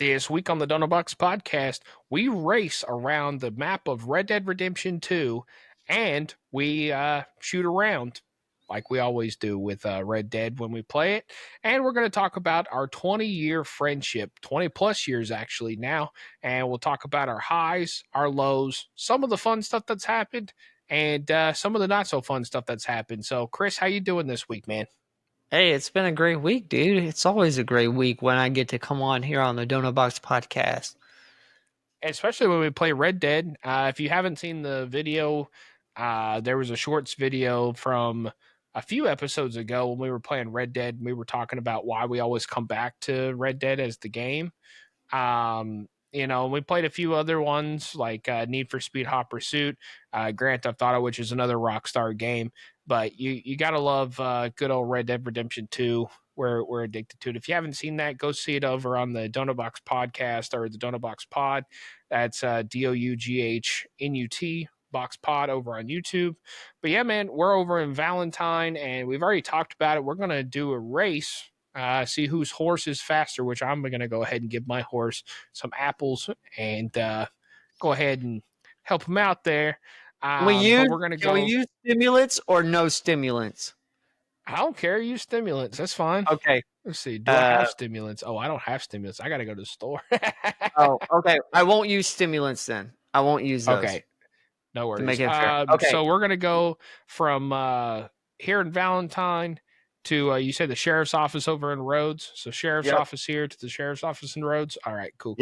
This week on the Doughnut Box Podcast, we race around the map of Red Dead Redemption 2, and we shoot around like we always do with Red Dead when we play it. And we're going to talk about our 20-year friendship, 20 plus years actually now. And we'll talk about our highs, our lows, some of the fun stuff that's happened, and some of the not so fun stuff that's happened. So, Chris, how you doing this week, man? Hey, it's been a great week, dude. It's always a great week when I get to come on here on the Doughnut Box Podcast. Especially when we play Red Dead. If you haven't seen the video, there was a shorts video from a few episodes ago when we were playing Red Dead. We were talking about why we always come back to Red Dead as the game. We played a few other ones like Need for Speed Hot Pursuit, Grand Theft Auto, which is another Rockstar game. But you got to love good old Red Dead Redemption 2. We're addicted to it. If you haven't seen that, go see it over on the Doughnut Box Podcast or the Doughnut Box Pod. That's DOUGHNUT Box Pod over on YouTube. But yeah, man, we're over in Valentine, and we've already talked about it. We're going to do a race, see whose horse is faster, which I'm going to go ahead and give my horse some apples and go ahead and help him out there. Can But we're going to can we use stimulants or no stimulants? I don't care. Use stimulants. That's fine. Okay. Let's see. Do I have stimulants? Oh, I don't have stimulants. I got to go to the store. Oh, okay. I won't use stimulants then. I won't use those. Okay. No worries. To make it fair. Okay. So we're going to go from here in Valentine to, you said the sheriff's office over in Rhodes. So sheriff's office here to the sheriff's office in Rhodes. All right, cool.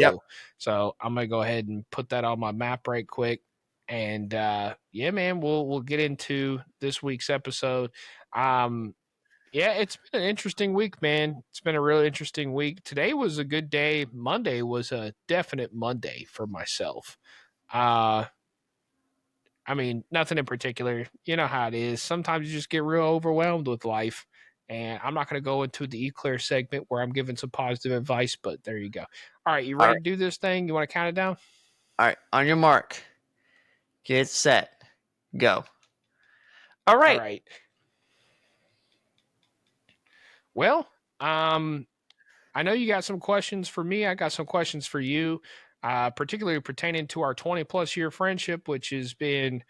So I'm going to go ahead and put that on my map right quick. And yeah, man, we'll get into this week's episode. Yeah, it's been an interesting week, man. It's been a really interesting week. Today was a good day. Monday was a definite Monday for myself. I mean, nothing in particular. You know how it is. Sometimes you just get real overwhelmed with life. And I'm not going to go into the Eclair segment where I'm giving some positive advice, but there you go. All right, you ready to do this thing? You want to count it down? All right, on your mark. Get set. Go. All right. All right. Well, I know you got some questions for me. I got some questions for you, particularly pertaining to our 20-plus year friendship, which has been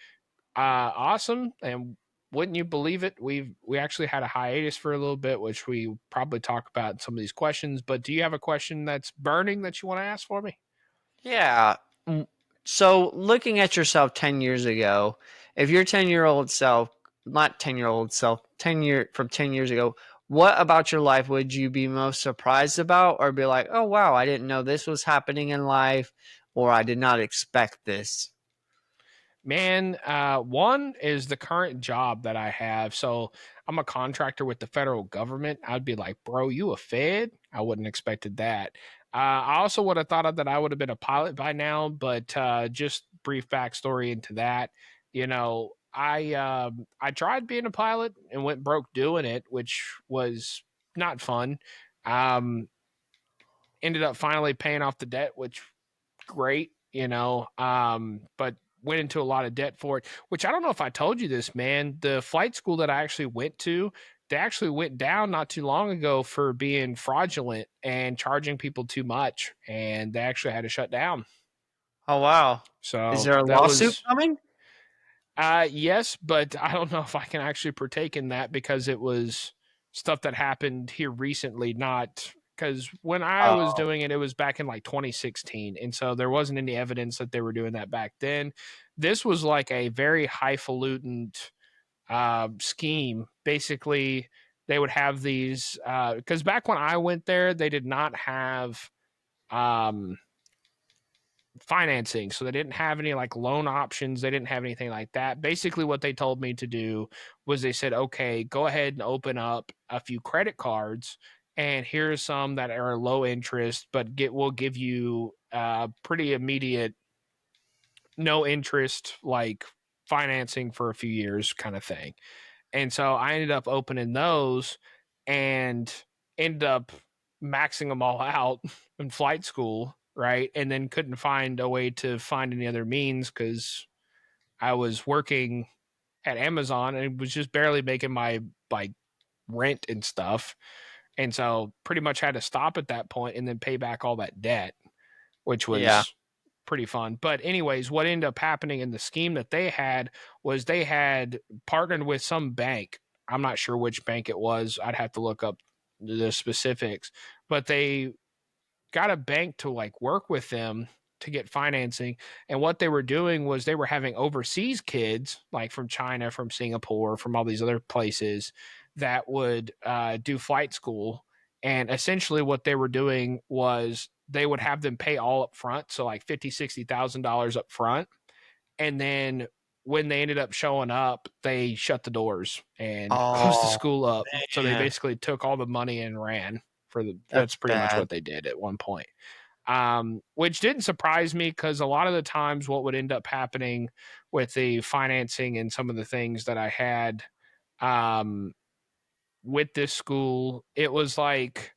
awesome. And wouldn't you believe it? We actually had a hiatus for a little bit, which we probably talk about in some of these questions. But do you have a question that's burning that you want to ask for me? Yeah. So looking at yourself 10 years ago, if your 10-year-old self, not 10-year-old self, 10 years ago, what about your life would you be most surprised about, or be like, oh, wow, I didn't know this was happening in life, or I did not expect this? Man, one is the current job that I have. So I'm a contractor with the federal government. I'd be like, bro, you a Fed? I wouldn't expected that. I also would have thought that I would have been a pilot by now, but just brief backstory into that. You know, I tried being a pilot and went broke doing it, which was not fun. Ended up finally paying off the debt, which great, but went into a lot of debt for it, which I don't know if I told you this, man. The flight school that I actually went to, they actually went down not too long ago for being fraudulent and charging people too much, and they actually had to shut down. Oh, wow. So is there a lawsuit coming? Yes, but I don't know if I can actually partake in that because it was stuff that happened here recently, not because when I was doing it, it was back in like 2016. And so there wasn't any evidence that they were doing that back then. This was like a very highfalutin scheme. Basically, they would have these, because back when I went there, they did not have financing. So they didn't have any like loan options. They didn't have anything like that. Basically, what they told me to do was they said, okay, go ahead and open up a few credit cards. And here's some that are low interest, but we'll give you pretty immediate, no interest, like financing for a few years kind of thing. And so I ended up opening those and ended up maxing them all out in flight school, right? And then couldn't find a way to find any other means because I was working at Amazon and was just barely making my like rent and stuff. And so pretty much had to stop at that point and then pay back all that debt, which Yeah. was pretty fun. But anyways, what ended up happening in the scheme that they had was they had partnered with some bank. I'm not sure which bank it was. I'd have to look up the specifics, but they got a bank to like work with them to get financing. And what they were doing was they were having overseas kids, like from China, from Singapore, from all these other places, that would do flight school. And essentially, what they were doing was they would have them pay all up front, so like $50,000-$60,000 up front, and then when they ended up showing up, they shut the doors and closed the Oh, school up. So they man. basically took all the money and ran. That's That's pretty much bad. what they did at one point. Which didn't surprise me because a lot of the times what would end up happening with the financing and some of the things that I had um, with this school, it was like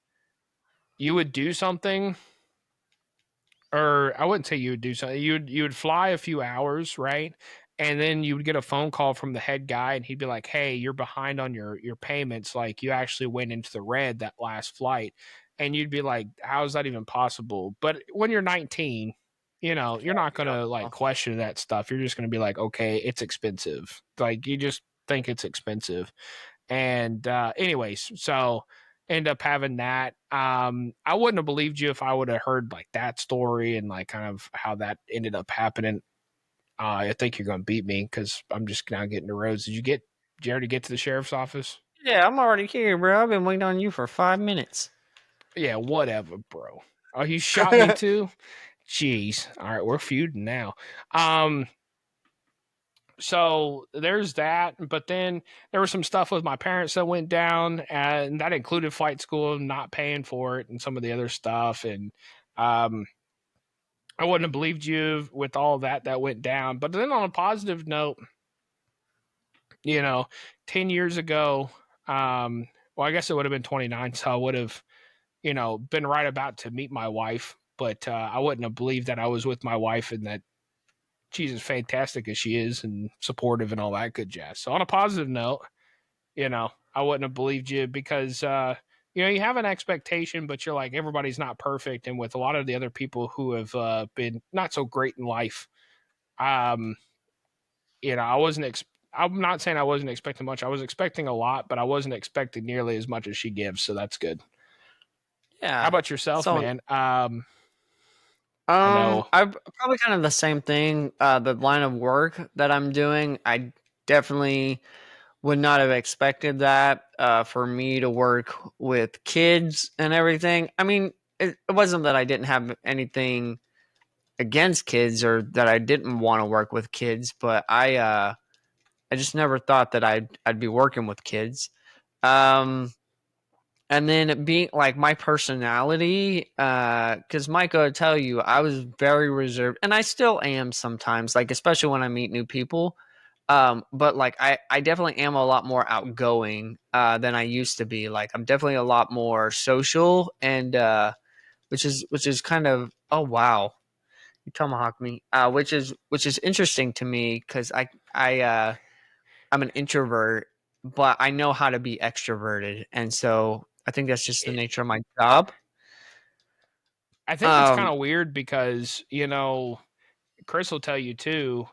you would do something, or I wouldn't say you would do something. You would fly a few hours, right? And then you would get a phone call from the head guy, and he'd be like, "Hey, you're behind on your payments. Like you actually went into the red that last flight." And you'd be like, "How is that even possible?" But when you're 19, you're not You don't gonna like know. question that stuff. You're just gonna be like, "Okay, it's expensive." Like you just think it's expensive. And anyways, so end up having that. I wouldn't have believed you if I would have heard like that story and like kind of how that ended up happening. I think you're gonna beat me because I'm just now getting the roads. Did you already get to the sheriff's office? Yeah, I'm already here, bro. I've been waiting on you for 5 minutes. Yeah, whatever, bro. Oh, you shot me too? Jeez. All right, we're feuding now. Um, so there's that, but then there was some stuff with my parents that went down, and that included flight school, not paying for it, and some of the other stuff. And um, I wouldn't have believed you with all that went down. But then on a positive note, you know, 10 years ago, well, I guess it would have been 29, so I would have, been right about to meet my wife. But I wouldn't have believed that I was with my wife and that she's as fantastic as she is and supportive and all that good jazz. So on a positive note, I wouldn't have believed you because you have an expectation, but you're like everybody's not perfect, and with a lot of the other people who have been not so great in life, um, I wasn't. I'm not saying I wasn't expecting much. I was expecting a lot, but I wasn't expecting nearly as much as she gives. So that's good. How Yeah. about yourself, So, man? I know. I probably kind of the same thing. The line of work that I'm doing, I definitely would not have expected that for me to work with kids and everything. I mean, it wasn't that I didn't have anything against kids or that I didn't want to work with kids, but I just never thought that I'd be working with kids. Um, and then being like my personality, because Micah would tell you I was very reserved, and I still am sometimes, like especially when I meet new people. But like I definitely am a lot more outgoing than I used to be. Like I'm definitely a lot more social, and which is kind of, oh wow, you tomahawk me, which is interesting to me because I'm an introvert, but I know how to be extroverted, and so I think that's just the It, nature of my job. I think it's kind Um, of weird because Chris will tell you too.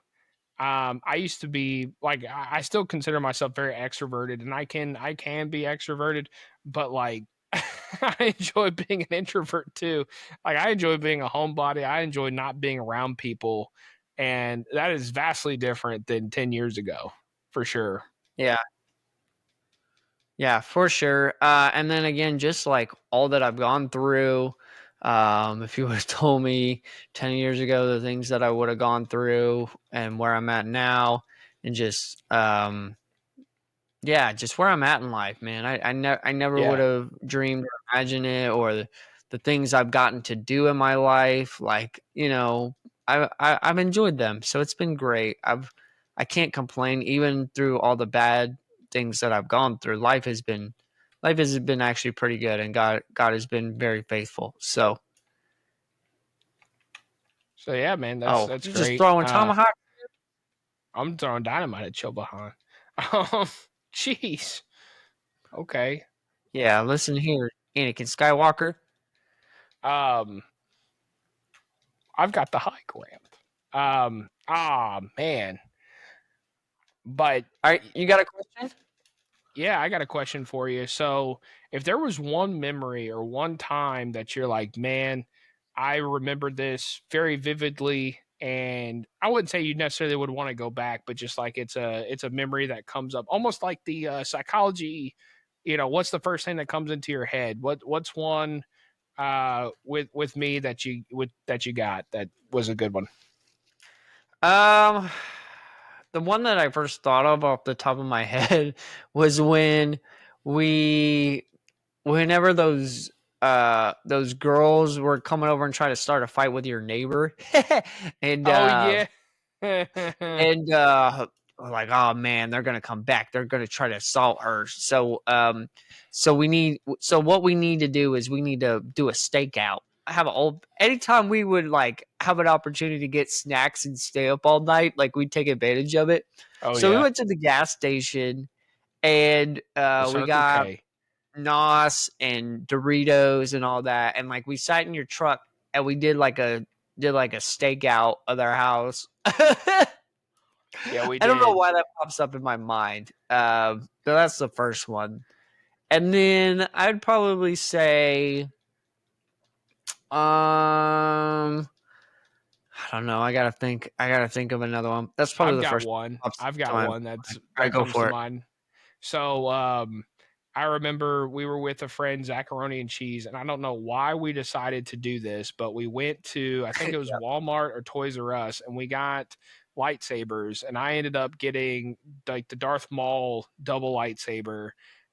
I used to be like I still consider myself very extroverted, and I can be extroverted, but like I enjoy being an introvert too. Like I enjoy being a homebody. I enjoy not being around people, and that is vastly different than 10 years ago, for sure. yeah, yeah, for sure. And then again, just like all that I've gone through, if you would have told me 10 years ago the things that I would have gone through and where I'm at now, and just yeah, just where I'm at in life, man. I never would Yeah, have dreamed or imagined it, or the things I've gotten to do in my life. Like, I've enjoyed them, so it's been great. I can't complain, even through all the bad things that I've gone through. Life has been actually pretty good, and God has been very faithful. So, so yeah, man, oh, that's you're just great. throwing tomahawk. I'm throwing dynamite at Chobahan. Um, jeez. Okay. Yeah, listen here. Anakin Skywalker. I've got the high ground. Man. But All right, you got a question? yeah, I got a question for you. So, if there was one memory or one time that you're like, man, I remember this very vividly, and I wouldn't say you necessarily would want to go back, but just like it's a memory that comes up, almost like the psychology. What's the first thing that comes into your head? What's one with me that you got that was a good one? Um, the one that I first thought of off the top of my head was whenever those girls were coming over and trying to start a fight with your neighbor, and Oh yeah. like, oh man, they're gonna come back. They're gonna try to assault her. So what we need to do is we need to do a stakeout. Anytime we would like have an opportunity to get snacks and stay up all night, like we'd take advantage of it. Oh So we yeah. went to the gas station and The we Circle got K. NOS and Doritos and all that, and like we sat in your truck and we did like a stakeout of their house. Yeah, we I don't know did. why that pops up in my mind. But that's the first one. And then I'd probably say, I don't know. I gotta think of another one. That's probably I've the got first one. one that I've pops got into one my mind. that Go comes to for it. mind. So I remember we were with a friend, Zacharoni and Cheese, and I don't know why we decided to do this, but we went to, I think it was Walmart or Toys R Us, and we got lightsabers, and I ended up getting like the Darth Maul double lightsaber.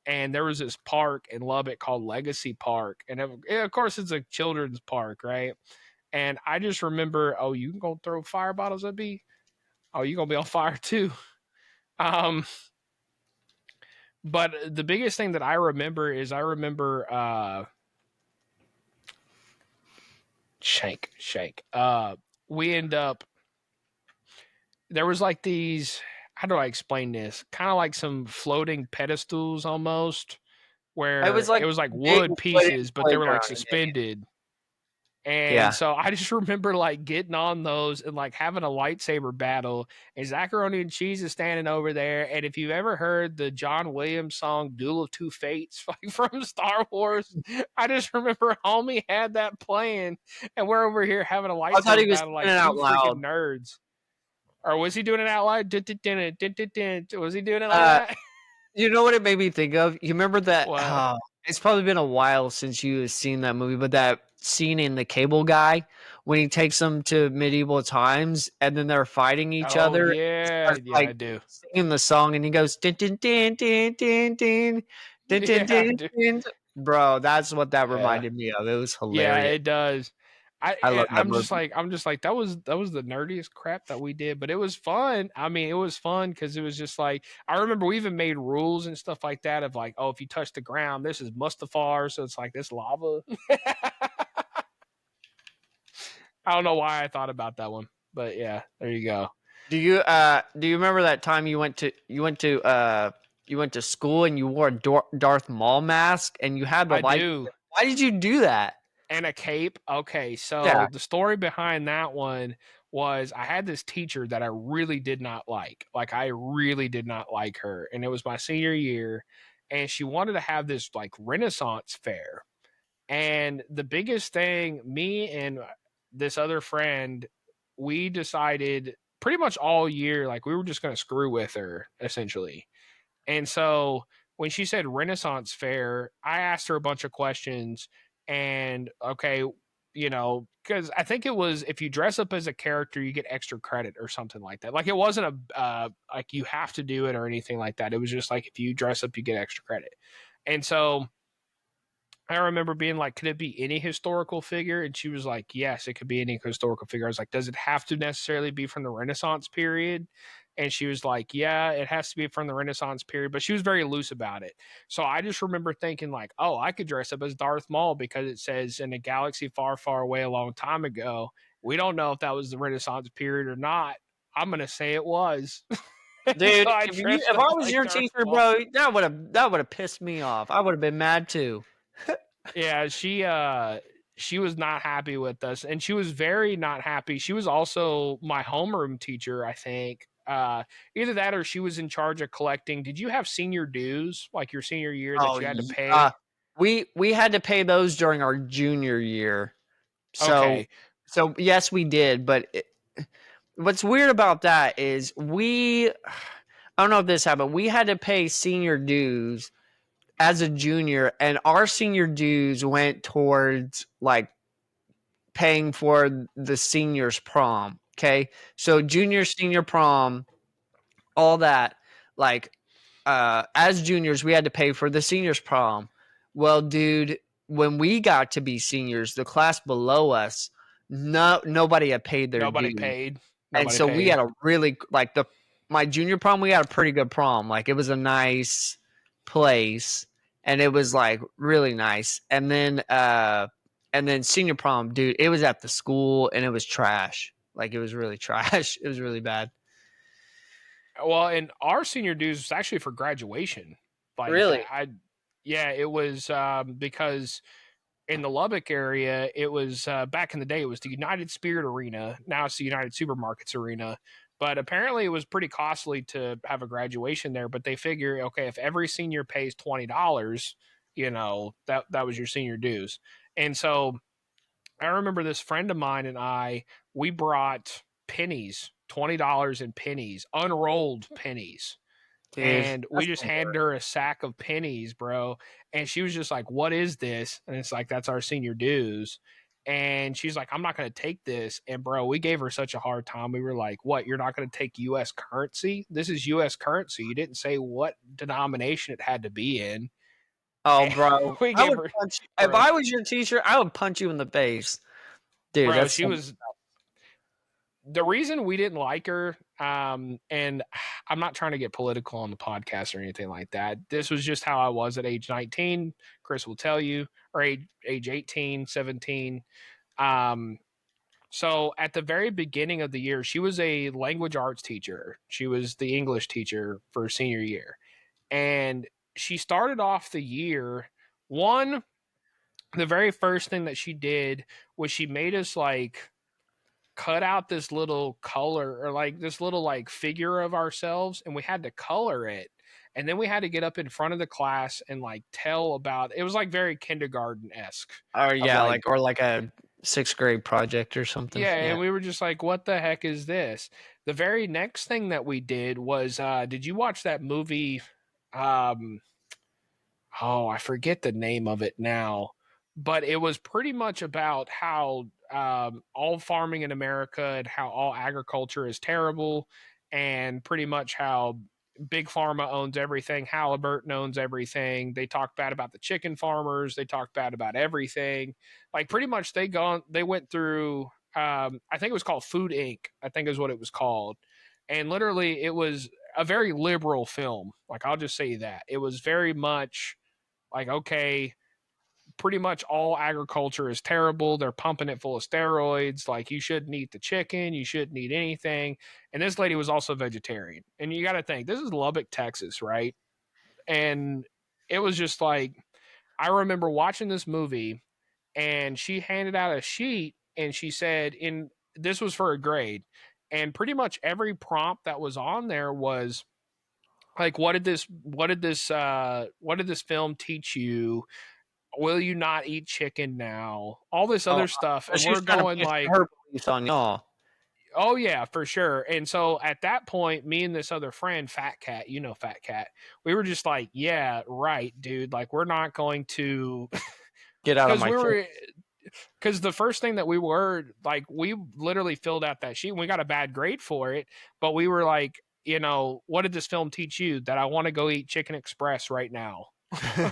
And there was this park in Lubbock called Legacy Park, and of course it's a children's park, right? And I just remember, oh, you can go throw fire bottles at me? Oh, you're gonna be on fire too. Um, but the biggest thing that I remember is Shank. We end up there was like these, how do I explain this? Kind of like some floating pedestals almost, where it was like big wood wooden pieces, but they were like playground. suspended. And Yeah. so I just remember like getting on those and like having a lightsaber battle. And Zacharoni and Cheese is standing over there. And if you've ever heard the John Williams song "Duel of Two Fates" from Star Wars, I just remember homie had that playing, and we're over here having a I thought he lightsaber was battle saying like it two out loud. freaking nerds. Or was he doing it out loud? Was he doing it like that? You know what it made me think of? You remember that? What? It's probably been a while since you have seen that movie, but that scene in The Cable Guy when he takes them to medieval times and then they're fighting each Oh other. He yeah, starts, yeah, I like do. singing the song and he goes din din din din din din din din Yeah, I din do. din. Bro, that's what that Yeah. reminded me of. It was Yeah, hilarious. it does. I love that I'm just movie. like that was the nerdiest crap that we did, but it was fun. I mean, it was fun because it was just like I remember we even made rules and stuff like that of like, oh, if you touch the ground, this is Mustafar, so it's like this lava. I don't know why I thought about that one, but yeah, there you go. Do you remember that time you went to school and you wore a Darth Maul mask and you had the I light? do. Why did you do that? And a cape. Okay, Yeah. so the story behind that one was I had this teacher that I really did not like. Like I really did not like her, and it was my senior year, and she wanted to have this like Renaissance fair. And the biggest thing, me and this other friend, we decided pretty much all year like we were just going to screw with her essentially. And so when she said Renaissance Fair, I asked her a bunch of questions. And okay, because I think it was if you dress up as a character, you get extra credit or something like that. Like it wasn't like you have to do it or anything like that. It was just like if you dress up, you get extra credit. And so I remember being like, could it be any historical figure? And she was like, yes, it could be any historical figure. I was like, does it have to necessarily be from the Renaissance period? And she was like, yeah, it has to be from the Renaissance period. But she was very loose about it. So I just remember thinking, like, oh, I could dress up as Darth Maul because it says in a galaxy far, far away a long time ago. We don't know if that was the Renaissance period or not. I'm going to say it was. Dude, So I if dressed I up was like your Darth teacher, Maul. bro, that would have pissed me off. I would have been mad too. Yeah, she was not happy with us, and she was very not happy. She was also my homeroom teacher, I think. Either that or she was in charge of collecting. Did you have senior dues, like your senior year, that Oh, you had to uh, pay? we had to pay those during our junior year. So Okay, so yes, we did. But what's weird about that is I don't know if this happened. We had to pay senior dues as a junior, and our senior dues went towards like paying for the seniors prom. Okay, so junior, senior prom, all that. Like, as juniors, we had to pay for the seniors prom. Well, dude, when we got to be seniors, the class below us, nobody had paid their nobody dues, paid. and Nobody so we paid. had a really like the my junior prom. We had a pretty good prom. Like it was a nice place, and it was like really nice. And then senior prom, dude, it was at the school, and it was trash. Like it was really trash. It was really bad. Well, and our senior dues was actually for graduation. Like Really? yeah, it was because in the Lubbock area, it was back in the day. It was the United Spirit Arena. Now it's the United Supermarkets Arena. But apparently, it was pretty costly to have a graduation there. But they figure, okay, if every senior pays $20, that was your senior dues. And so I remember this friend of mine and we brought pennies, $20 in pennies, unrolled pennies, Dude, and we that's just the handed worst. her a sack of pennies, bro. And she was just like, "What is this?" And it's like, "That's our senior dues." And she's like, "I'm not going to take this." And bro, we gave her such a hard time. We were like, "What? You're not going to take U.S. currency? This is U.S. currency. You didn't say what denomination it had to be in." Oh, And bro, we I gave would her, punch you. If bro, I was your teacher, I would punch you in the face, dude. bro. That's She was the reason we didn't like her. And I'm not trying to get political on the podcast or anything like that. This was just how I was at age 19. Chris will tell you, or age 18, 17. Um, so at the very beginning of the year, she was a language arts teacher. She was the English teacher for senior year. And she started off the year, one, the very first thing that she did was she made us like cut out this little color or like this little like figure of ourselves, and we had to color it, and then we had to get up in front of the class and like tell about it. Was like very kindergarten-esque or of yeah, like, like or like a sixth grade project or something. yeah, Yeah. and we were just like, what the heck is this? The very next thing that we did was did you watch that movie? um oh, I forget the name of it now, but it was pretty much about how all farming in America and how all agriculture is terrible, and pretty much how big pharma owns everything. Halliburton owns everything. They talk bad about the chicken farmers. They talk bad about everything. Like pretty much they went through. I think it was called Food Inc. I think is what it was called, and literally it was a very liberal film. Like I'll just say that it was very much like, okay, pretty much all agriculture is terrible. They're pumping it full of steroids. Like, you shouldn't eat the chicken. You shouldn't eat anything. And this lady was also vegetarian. And you got to think, this is Lubbock, Texas, right? And it was just like, I remember watching this movie, and she handed out a sheet, and she said, this was for a grade. And pretty much every prompt that was on there was like, what did this film teach you? Will you not eat chicken now? All this Oh, other stuff. so And she was we're trying to going push like, her beliefs on y'all. oh, yeah, for sure. And so at that point, me and this other friend, Fat Cat, Fat Cat, we were just like, yeah, right, dude. Like, we're not going to, Get out of because my face. because the first thing that we were like, we literally filled out that sheet and we got a bad grade for it. But we were like, what did this film teach you? That I want to go eat Chicken Express right now.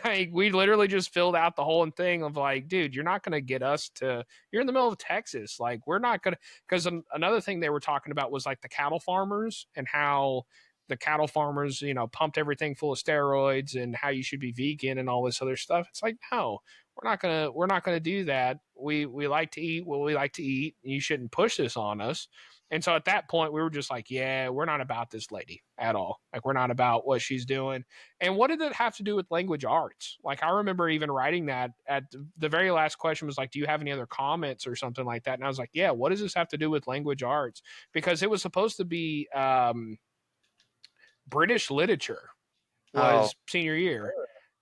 Like we literally just filled out the whole thing of like, dude, you're not going to get us to, you're in the middle of Texas. Like we're not going to, because another thing they were talking about was like the cattle farmers and how the cattle farmers, pumped everything full of steroids and how you should be vegan and all this other stuff. It's like, no, we're not gonna do that. We like to eat what we like to eat. You shouldn't push this on us. And so at that point, we were just like, yeah, we're not about this lady at all. Like, we're not about what she's doing. And what did it have to do with language arts? Like, I remember even writing that at the very last question was like, do you have any other comments or something like that? And I was like, yeah, what does this have to do with language arts? Because it was supposed to be British literature Oh, was senior year.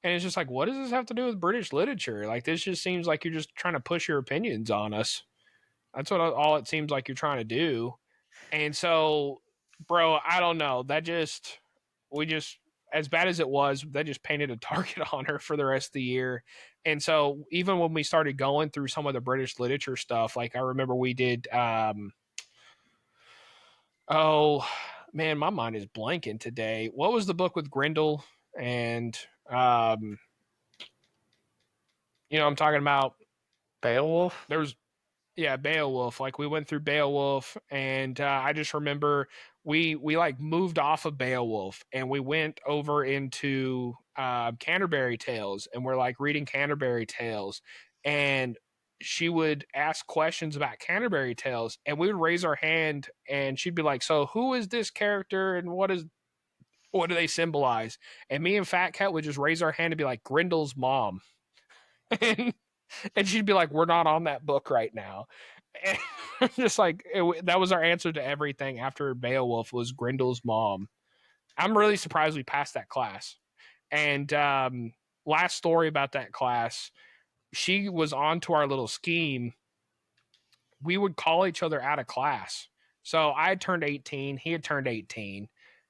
And it's just like, what does this have to do with British literature? Like, this just seems like you're just trying to push your opinions on us. That's what all it seems like you're trying to do. And so, bro, I don't know. We just, as bad as it was, that just painted a target on her for the rest of the year. And so, even when we started going through some of the British literature stuff, like I remember we did, oh man, my mind is blanking today. What was the book with Grendel and, I'm talking about? Beowulf? There was Yeah, Beowulf. Like, we went through Beowulf, and I just remember we like moved off of Beowulf, and we went over into Canterbury Tales, and we're like reading Canterbury Tales, and she would ask questions about Canterbury Tales, and we would raise our hand, and she'd be like, "So who is this character, and what do they symbolize?" And me and Fat Cat would just raise our hand and be like, "Grendel's mom." and and she'd be like, "We're not on that book right now." And just like that was our answer to everything after Beowulf was Grendel's mom. I'm really surprised we passed that class. And last story about that class, she was on to our little scheme. We would call each other out of class. So I had turned 18, he had turned 18,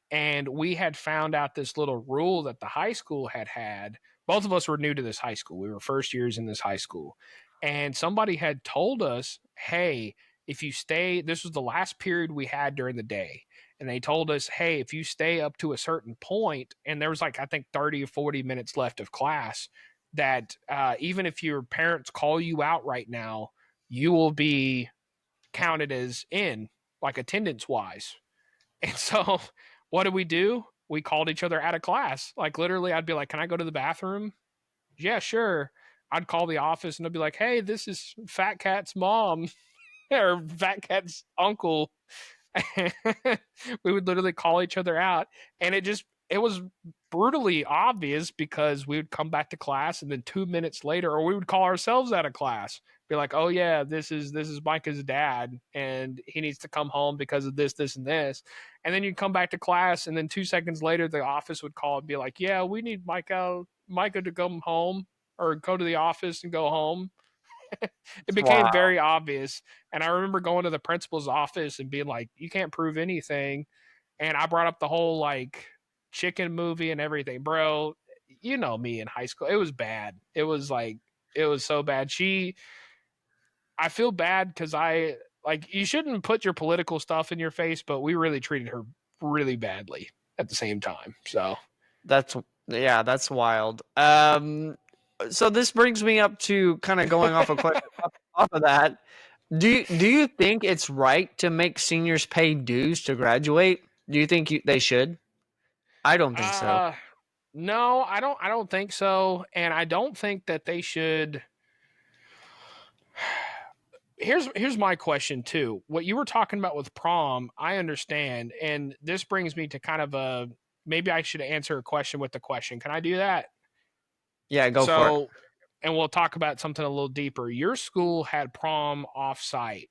and we had found out this little rule that the high school had. Both of us were new to this high school. We were first years in this high school. And somebody had told us, hey, if you stay, this was the last period we had during the day. And they told us, hey, if you stay up to a certain point, and there was like, I think 30 or 40 minutes left of class, that even if your parents call you out right now, you will be counted as in, like attendance wise. And so what did we do? We called each other out of class. Like, literally, I'd be like, "Can I go to the bathroom?" Yeah, sure. I'd call the office and I'd be like, "Hey, this is Fat Cat's mom or Fat Cat's uncle." We would literally call each other out, and it was brutally obvious because we would come back to class, and then 2 minutes later, or we would call ourselves out of class, be like, "Oh yeah, this is Micah's dad, and he needs to come home because of this, this, and this." And then you'd come back to class, and then 2 seconds later, the office would call and be like, "Yeah, we need Micah to come home or go to the office and go home." It became Wow. very obvious. And I remember going to the principal's office and being like, "You can't prove anything." And I brought up the whole like chicken movie and everything. Bro, you know me in high school. It was bad. It was so bad. I feel bad because you shouldn't put your political stuff in your face, but we really treated her really badly at the same time. So That's wild. So this brings me up to kind of going off a question off of that. Do you think it's right to make seniors pay dues to graduate? Do you think they should? I don't think so. No, I don't think so. And I don't think that they should. Here's my question too. What you were talking about with prom, I understand, and this brings me to kind of a maybe I should answer a question with the question. Can I do that? Yeah, go for it. So, and we'll talk about something a little deeper. Your school had prom off-site.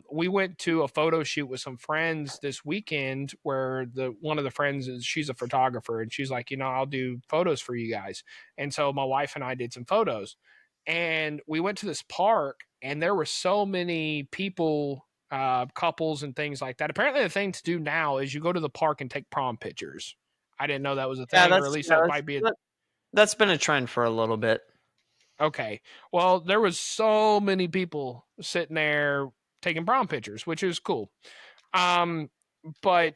We went to a photo shoot with some friends this weekend where one of the friends she's a photographer, and she's like, I'll do photos for you guys. And so my wife and I did some photos, and we went to this park, and there were so many people, couples and things like that. Apparently the thing to do now is you go to the park and take prom pictures. I didn't know that was a thing, or at least that might be that's been a trend for a little bit. Okay. Well, there was so many people sitting there taking prom pictures, which is cool. But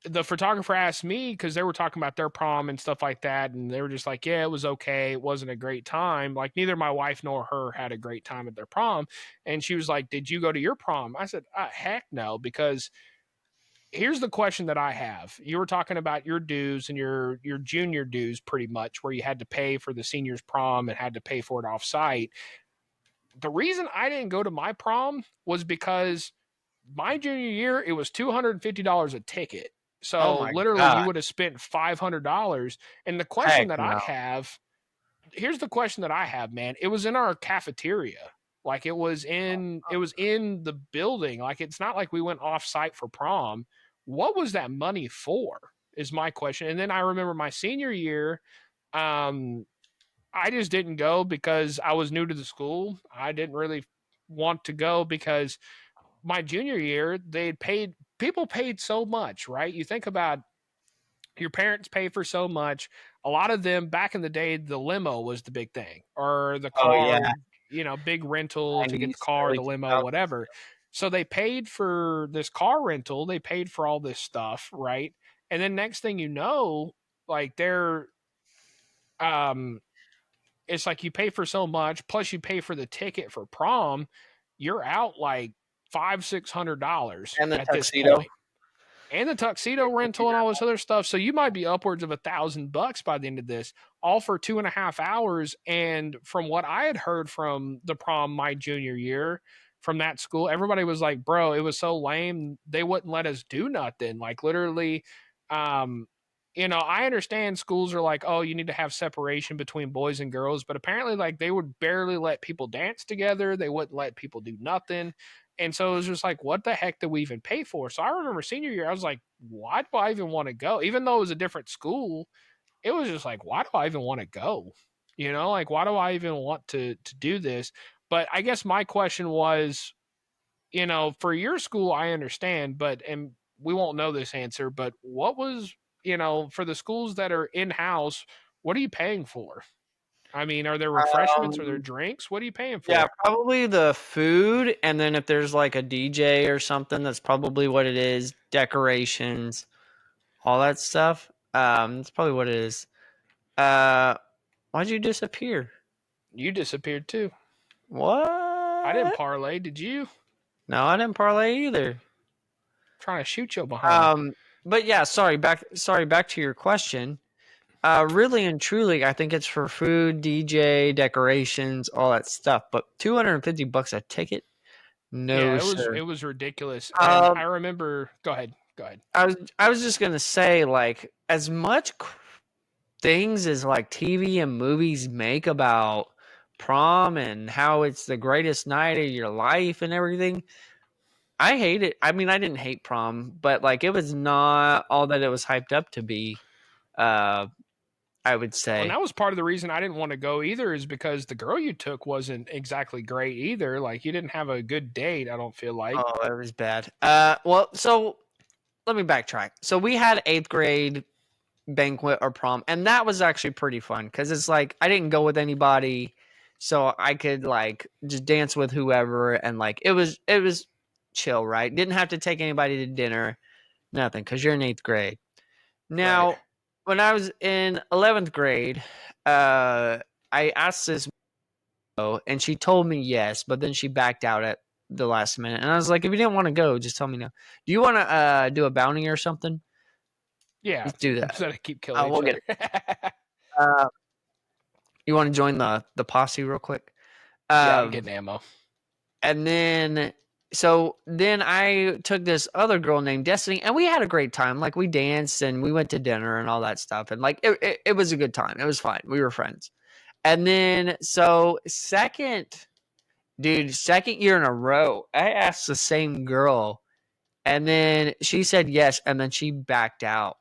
the photographer asked me because they were talking about their prom and stuff like that, and they were just like, "Yeah, it was okay. It wasn't a great time." Like, neither my wife nor her had a great time at their prom. And she was like, "Did you go to your prom?" I said, "Heck no," because here's the question that I have. You were talking about your dues and your junior dues pretty much, where you had to pay for the seniors prom and had to pay for it off site. The reason I didn't go to my prom was because my junior year, it was $250 a ticket. Oh So my literally god. you would have spent $500. And the question Heck that I no. have, here's the question that I have, man. It was in our cafeteria. Like it was in the building. Like it's not like we went off site for prom. What was that money for? Is my question. And then I remember my senior year, I just didn't go because I was new to the school. I didn't really want to go because my junior year, people paid so much, right? You think about your parents pay for so much. A lot of them back in the day, the limo was the big thing, or the Oh yeah. car, big rental to get the 90s, car, early the limo, 2000s. whatever. So they paid for this car rental, they paid for all this stuff, right? And then next thing you know, like um it's like you pay for so much, plus you pay for the ticket for prom, you're out like $500-$600 And the at this tuxedo. point, and the tuxedo rental and all this other stuff. So you might be upwards of $1,000 by the end of this, all for 2.5 hours. And from what I had heard from the prom my junior year from that school, everybody was like, bro, it was so lame. They wouldn't let us do nothing. Like literally, I understand schools are like, oh, you need to have separation between boys and girls, but apparently, like, they would barely let people dance together. They wouldn't let people do nothing. And so it was just like, what the heck did we even pay for? So I remember senior year, I was like, why do I even want to go? Even though it was a different school, it was just like, why do I even want to go? Like, why do I even want to do this? But I guess my question was, for your school, I understand, and we won't know this answer, but what was, for the schools that are in house, what are you paying for? I mean, are there refreshments? Are there Um, drinks? What are you paying yeah, for? probably the food, and then if there's like a DJ or something, that's probably what it is. Decorations, all that stuff. That's probably what it is. Why'd you disappear? You disappeared too. I didn't What? parlay. Did you? No, I didn't parlay either. Trying to shoot you behind. Um, but yeah, back to your question. Really and truly, I think it's for food, DJ, decorations, all that stuff. But $250 a ticket? Yeah, No, it sir. was ridiculous. And Um, I remember. Go ahead. Go ahead. I was just gonna say, like, as much things as like TV and movies make about prom and how it's the greatest night of your life and everything, I hate it. I mean, I didn't hate prom, but like it was not all that it was hyped up to be. Uh, I would Well, and say. that was part of the reason I didn't want to go either, is because the girl you took wasn't exactly great either. Like you didn't have a good date. I don't feel like. Oh, it was bad. Well, so let me backtrack. So we had 8th grade banquet or prom, and that was actually pretty fun because it's like I didn't go with anybody, so I could like just dance with whoever, and like it was chill, right? Didn't have to take anybody to dinner, nothing, because you're in 8th grade. Right. Now, when I was in 11th grade, I asked this girl, and she told me yes, but then she backed out at the last minute, and I was like, if you didn't want to go, just tell me no. Do you want to do a bounty or something? Yeah. Let's do that. Instead of keep killing We'll each get other. it. Uh, You want to join the posse real quick? Yeah, I'm getting ammo. And then so then I took this other girl named Destiny, and we had a great time. Like we danced and we went to dinner and all that stuff, and like it was a good time. It was fine. We were friends. And then so second year in a row, I asked the same girl, and then she said yes, and then she backed out.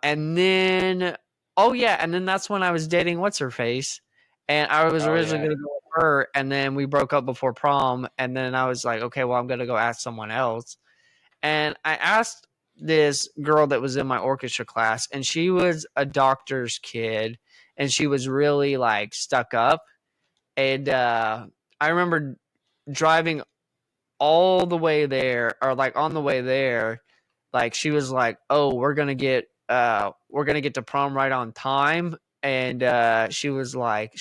And then, oh yeah, and then that's when I was dating what's her face, and I was Oh originally yeah. gonna go with her, and then we broke up before prom, and then I was like, okay, well I'm gonna go ask someone else, and I asked this girl that was in my orchestra class, and she was a doctor's kid, and she was really like stuck up, and I remember driving all the way there, or like on the way there, like she was like, "Oh, we're gonna get to prom right on time." And she was like,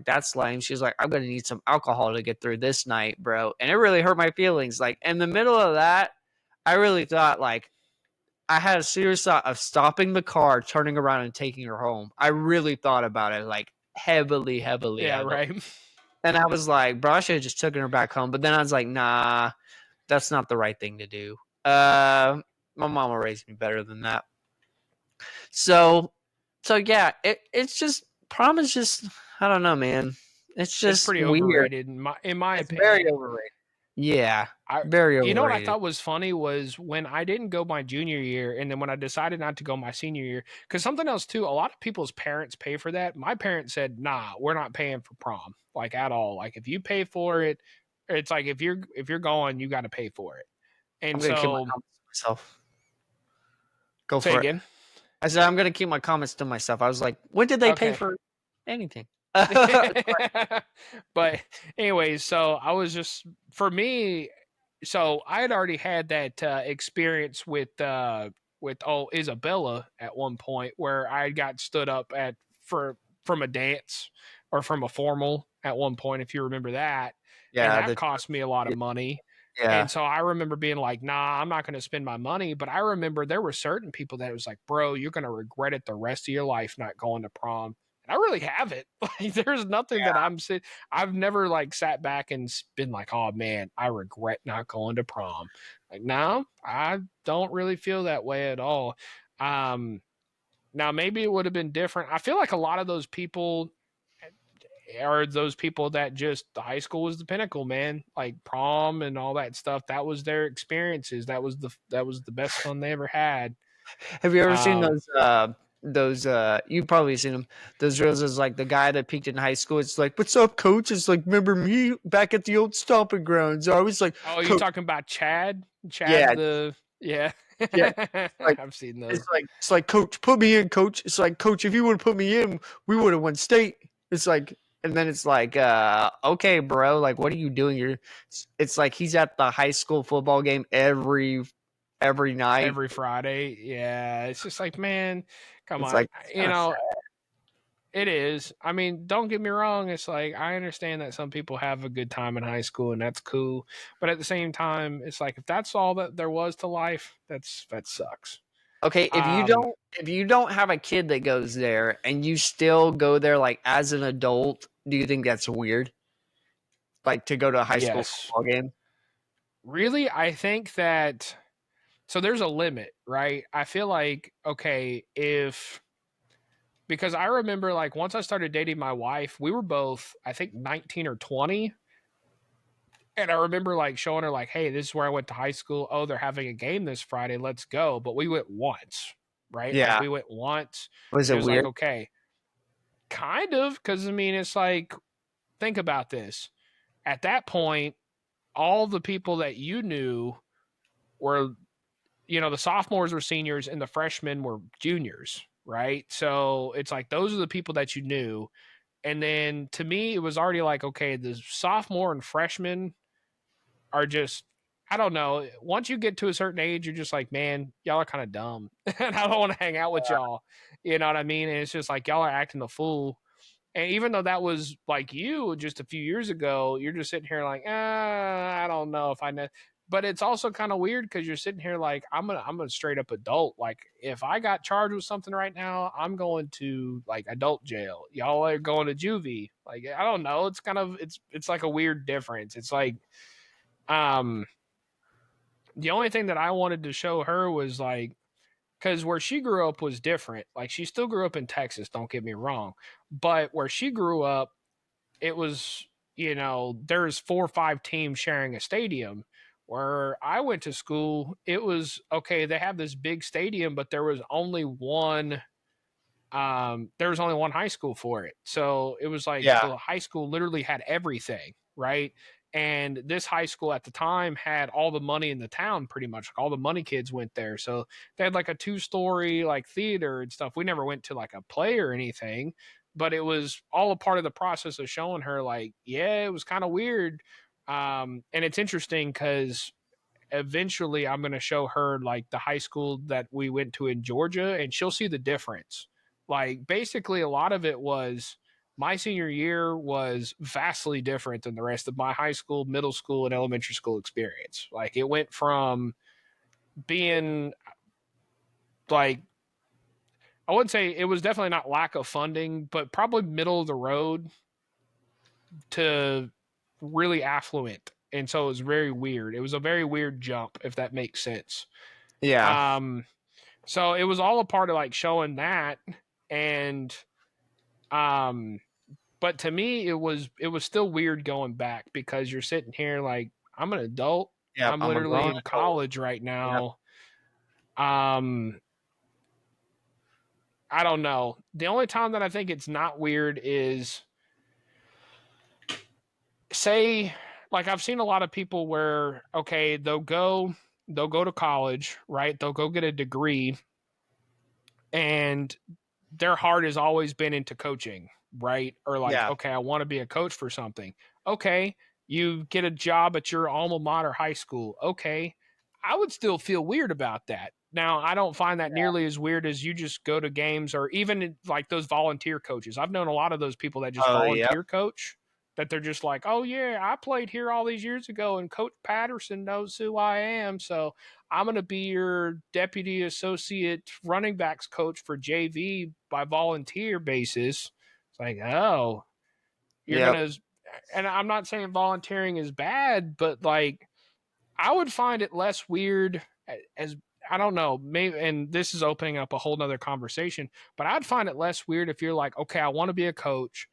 "That's lame." She was like, "I'm gonna need some alcohol to get through this night, bro." And it really hurt my feelings. Like in the middle of that, I really thought like I had a serious thought of stopping the car, turning around, and taking her home. I really thought about it, like heavily. Yeah, right. And I was like, bro, I should have just taken her back home. But then I was like, nah, that's not the right thing to do. My mama raised me better than that. So yeah, it's just prom is just, I don't know, man. It's just pretty weird. overrated in my It's opinion. very overrated. Yeah, very overrated. You know what I thought was funny was when I didn't go my junior year, and then when I decided not to go my senior year, because something else too, a lot of people's parents pay for that. My parents said, "Nah, we're not paying for prom, like at all. Like if you pay for it, it's like if you're going, you got to pay for it." And I'm gonna keep my comments to myself. Go for again. it. I said I'm gonna keep my comments to myself. I was like, when did they pay for anything? But anyways, so I was just, for me, so I had already had that experience with Isabella at one point where I got stood up from a dance or from a formal at one point, if you remember that. Yeah, and that cost me a lot of money. Yeah. And so I remember being like, nah, I'm not going to spend my money. But I remember there were certain people that was like, bro, you're going to regret it the rest of your life not going to prom. And I really haven't. Like, there's nothing that I've never like sat back and been like, oh man, I regret not going to prom. Like, no, I don't really feel that way at all. Now maybe it would have been different. I feel like a lot of those people are those people that just, the high school was the pinnacle, man. Like prom and all that stuff. That was their experiences. That was the best fun they ever had. Have you ever seen those you've probably seen them, those reels is like the guy that peaked in high school, it's like, what's up, coach? It's like, remember me back at the old stomping grounds? I was like, oh, you're talking about Chad? Yeah. Like, I've seen those. It's like, coach, put me in, coach. It's like, coach, if you would have put me in, we would have won state. It's like, and then it's like, okay, bro, like, what are you doing? It's like he's at the high school football game every night, every Friday. Yeah, it's just like, man, come on. Like, you know, it is. I mean, don't get me wrong. It's like, I understand that some people have a good time in high school and that's cool. But at the same time, it's like, if that's all that there was to life, that sucks. Okay, if you don't have a kid that goes there and you still go there like as an adult, do you think that's weird? Like to go to a high school football game? Really? I think that, so there's a limit, right? I feel like, okay, because I remember like once I started dating my wife, we were both, I think 19 or 20. And I remember like showing her like, hey, this is where I went to high school. Oh, they're having a game this Friday. Let's go. But we went once, right? Yeah. Like we went once. Was it weird? Like, okay, kind of. Because, I mean, it's like, think about this. At that point, all the people that you knew were, the sophomores were seniors and the freshmen were juniors, right? So it's like those are the people that you knew. And then to me, it was already like, okay, the sophomore and freshmen are just, I don't know. Once you get to a certain age, you're just like, man, y'all are kind of dumb. And I don't want to hang out with y'all. You know what I mean? And it's just like, y'all are acting the fool. And even though that was like you just a few years ago, you're just sitting here like, I don't know if I know. But it's also kind of weird because you're sitting here like, I'm a straight up adult. Like if I got charged with something right now, I'm going to like adult jail. Y'all are going to juvie. Like, I don't know. It's kind of, it's like a weird difference. It's like, the only thing that I wanted to show her was like, because where she grew up was different. Like she still grew up in Texas, don't get me wrong, but where she grew up, it was, there's 4 or 5 teams sharing a stadium. Where I went to school, it was okay. They have this big stadium, but there was only one. There was only one high school for it, so it was like the high school literally had everything, right? And this high school at the time had all the money in the town, pretty much. Like all the money kids went there. So they had like a 2-story like theater and stuff. We never went to like a play or anything, but it was all a part of the process of showing her like, yeah, it was kind of weird. And it's interesting because eventually I'm going to show her like the high school that we went to in Georgia, and she'll see the difference. Like basically a lot of it was, my senior year was vastly different than the rest of my high school, middle school, and elementary school experience. Like it went from being like, I wouldn't say it was definitely not lack of funding, but probably middle of the road to really affluent. And so it was very weird. It was a very weird jump, if that makes sense. Yeah. So it was all a part of like showing that. And but to me it was still weird going back, because you're sitting here like, I'm an adult. Yep. I'm I'm a literally grown in adult. college right Yep. now. I don't know. The only time that I think it's not weird is, say, like, I've seen a lot of people where, okay, they'll go to college, right? They'll go get a degree, and their heart has always been into coaching, right? Or like, Yeah. okay, I want to be a coach for something. Okay, you get a job at your alma mater high school. Okay, I would still feel weird about that. Now, I don't find that nearly as weird as you just go to games, or even like those volunteer coaches. I've known a lot of those people that just Oh, yep. volunteer coach, that they're just like, oh yeah, I played here all these years ago, and Coach Patterson knows who I am, so I'm going to be your deputy associate running backs coach for JV by volunteer basis. It's like, oh, you're Yep. going to, and I'm not saying volunteering is bad, but like, I would find it less weird as, I don't know, maybe, and this is opening up a whole nother conversation, but I'd find it less weird if you're like, okay, I want to be a coach.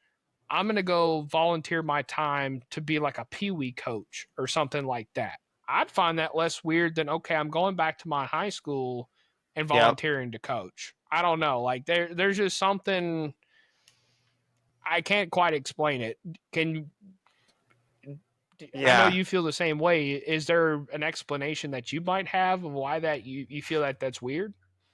I'm going to go volunteer my time to be like a peewee coach or something like that. I'd find that less weird than, okay, I'm going back to my high school and Yep. volunteering to coach. I don't know. Like, there's just something, I can't quite explain it. Can I know Yeah. you feel the same way. Is there an explanation that you might have of why that you feel that that's weird?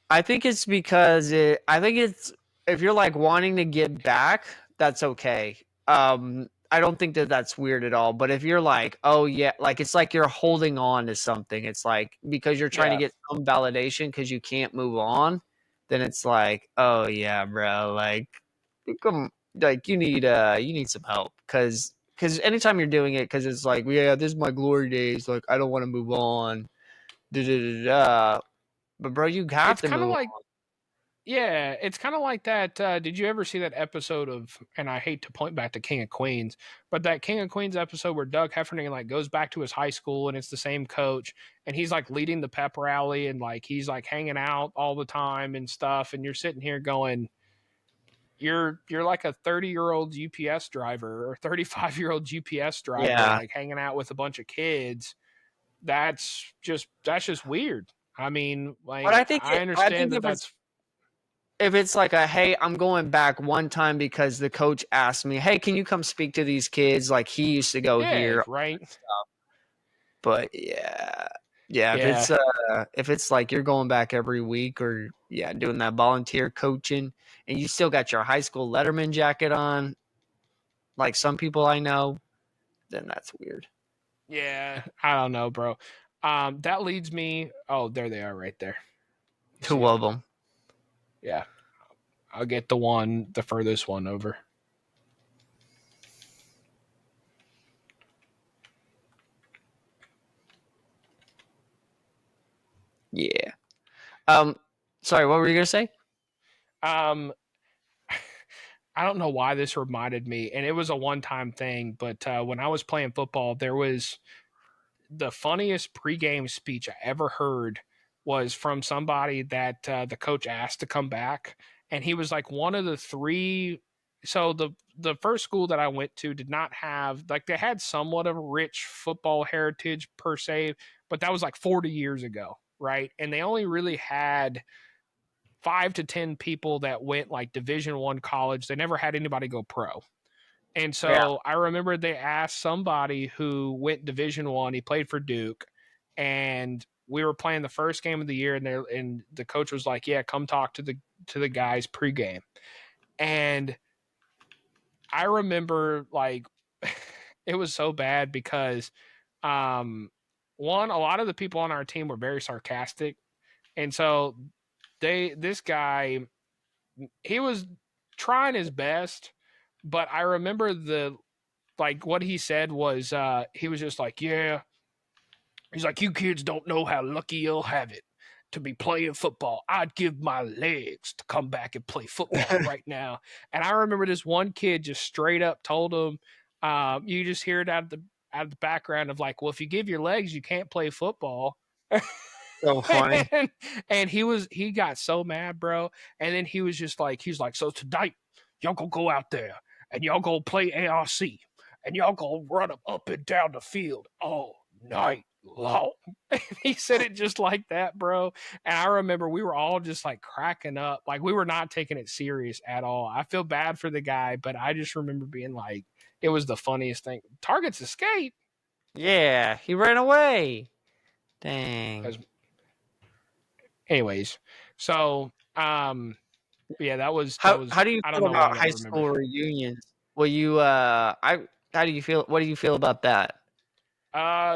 I think it's because I think it's, if you're like wanting to give back, that's okay. I don't think that that's weird at all. But if you're like, oh yeah, like it's like you're holding on to something. It's like because you're trying to Yeah. get some validation because you can't move on. Then it's like, oh yeah, bro, like come, like you need some help because anytime you're doing it because it's like, yeah, this is my glory days. Like I don't want to move on. Da, da, da, da. But bro, you have It's to kind of move like, on. yeah, it's kind of like that. Did you ever see that episode of, and I hate to point back to King of Queens, but that King of Queens episode where Doug Heffernan like goes back to his high school and it's the same coach, and he's like leading the pep rally, and like he's like hanging out all the time and stuff, and you're sitting here going, you're like a 30-year-old UPS driver or 35-year-old UPS driver, Yeah. like hanging out with a bunch of kids. That's just weird. I mean, But like, I think I I understand think that that's, if it's like a, hey, I'm going back one time because the coach asked me, hey, can you come speak to these kids? Like he used to go yeah, here. right. But yeah. Yeah, Yeah. if it's like you're going back every week or yeah, doing that volunteer coaching and you still got your high school letterman jacket on, like some people I know, then that's weird. Yeah, I don't know, bro. That leads me. Oh, there they are, right there. You see Two them? of them. Yeah, I'll get the furthest one over. Yeah. Sorry, what were you gonna say? Um, I don't know why this reminded me, and it was a one-time thing, but when I was playing football, there was the funniest pregame speech I ever heard was from somebody that the coach asked to come back, and he was like one of the three. So the first school that I went to did not have, like, they had somewhat of a rich football heritage per se, but that was like 40 years ago, right? And they only really had 5 to 10 people that went like Division I college. They never had anybody go pro. And Yeah. so I remember they asked somebody who went Division I. He played for Duke, and we were playing the first game of the year, and the coach was like, "Yeah, come talk to the guys pregame." And I remember, like, it was so bad because, one, a lot of the people on our team were very sarcastic, and so this guy, he was trying his best, but I remember like what he said was he was just like, yeah, he's like, you kids don't know how lucky you'll have it to be playing football. I'd give my legs to come back and play football right now. And I remember this one kid just straight up told him, you just hear it out of the background of like, well, if you give your legs, you can't play football. So funny. and he got so mad, bro. And then he's like, so tonight y'all gonna go out there and y'all gonna play ARC and y'all gonna run up and down the field all night long. He said it just like that, bro. And I remember we were all just like cracking up. Like we were not taking it serious at all. I feel bad for the guy, but I just remember being like, it was the funniest thing. Target's escape. Yeah, he ran away. Dang. Anyways, so yeah, that was How do you I don't feel know why about I high remember. school reunions? Will you how do you feel? What do you feel about that?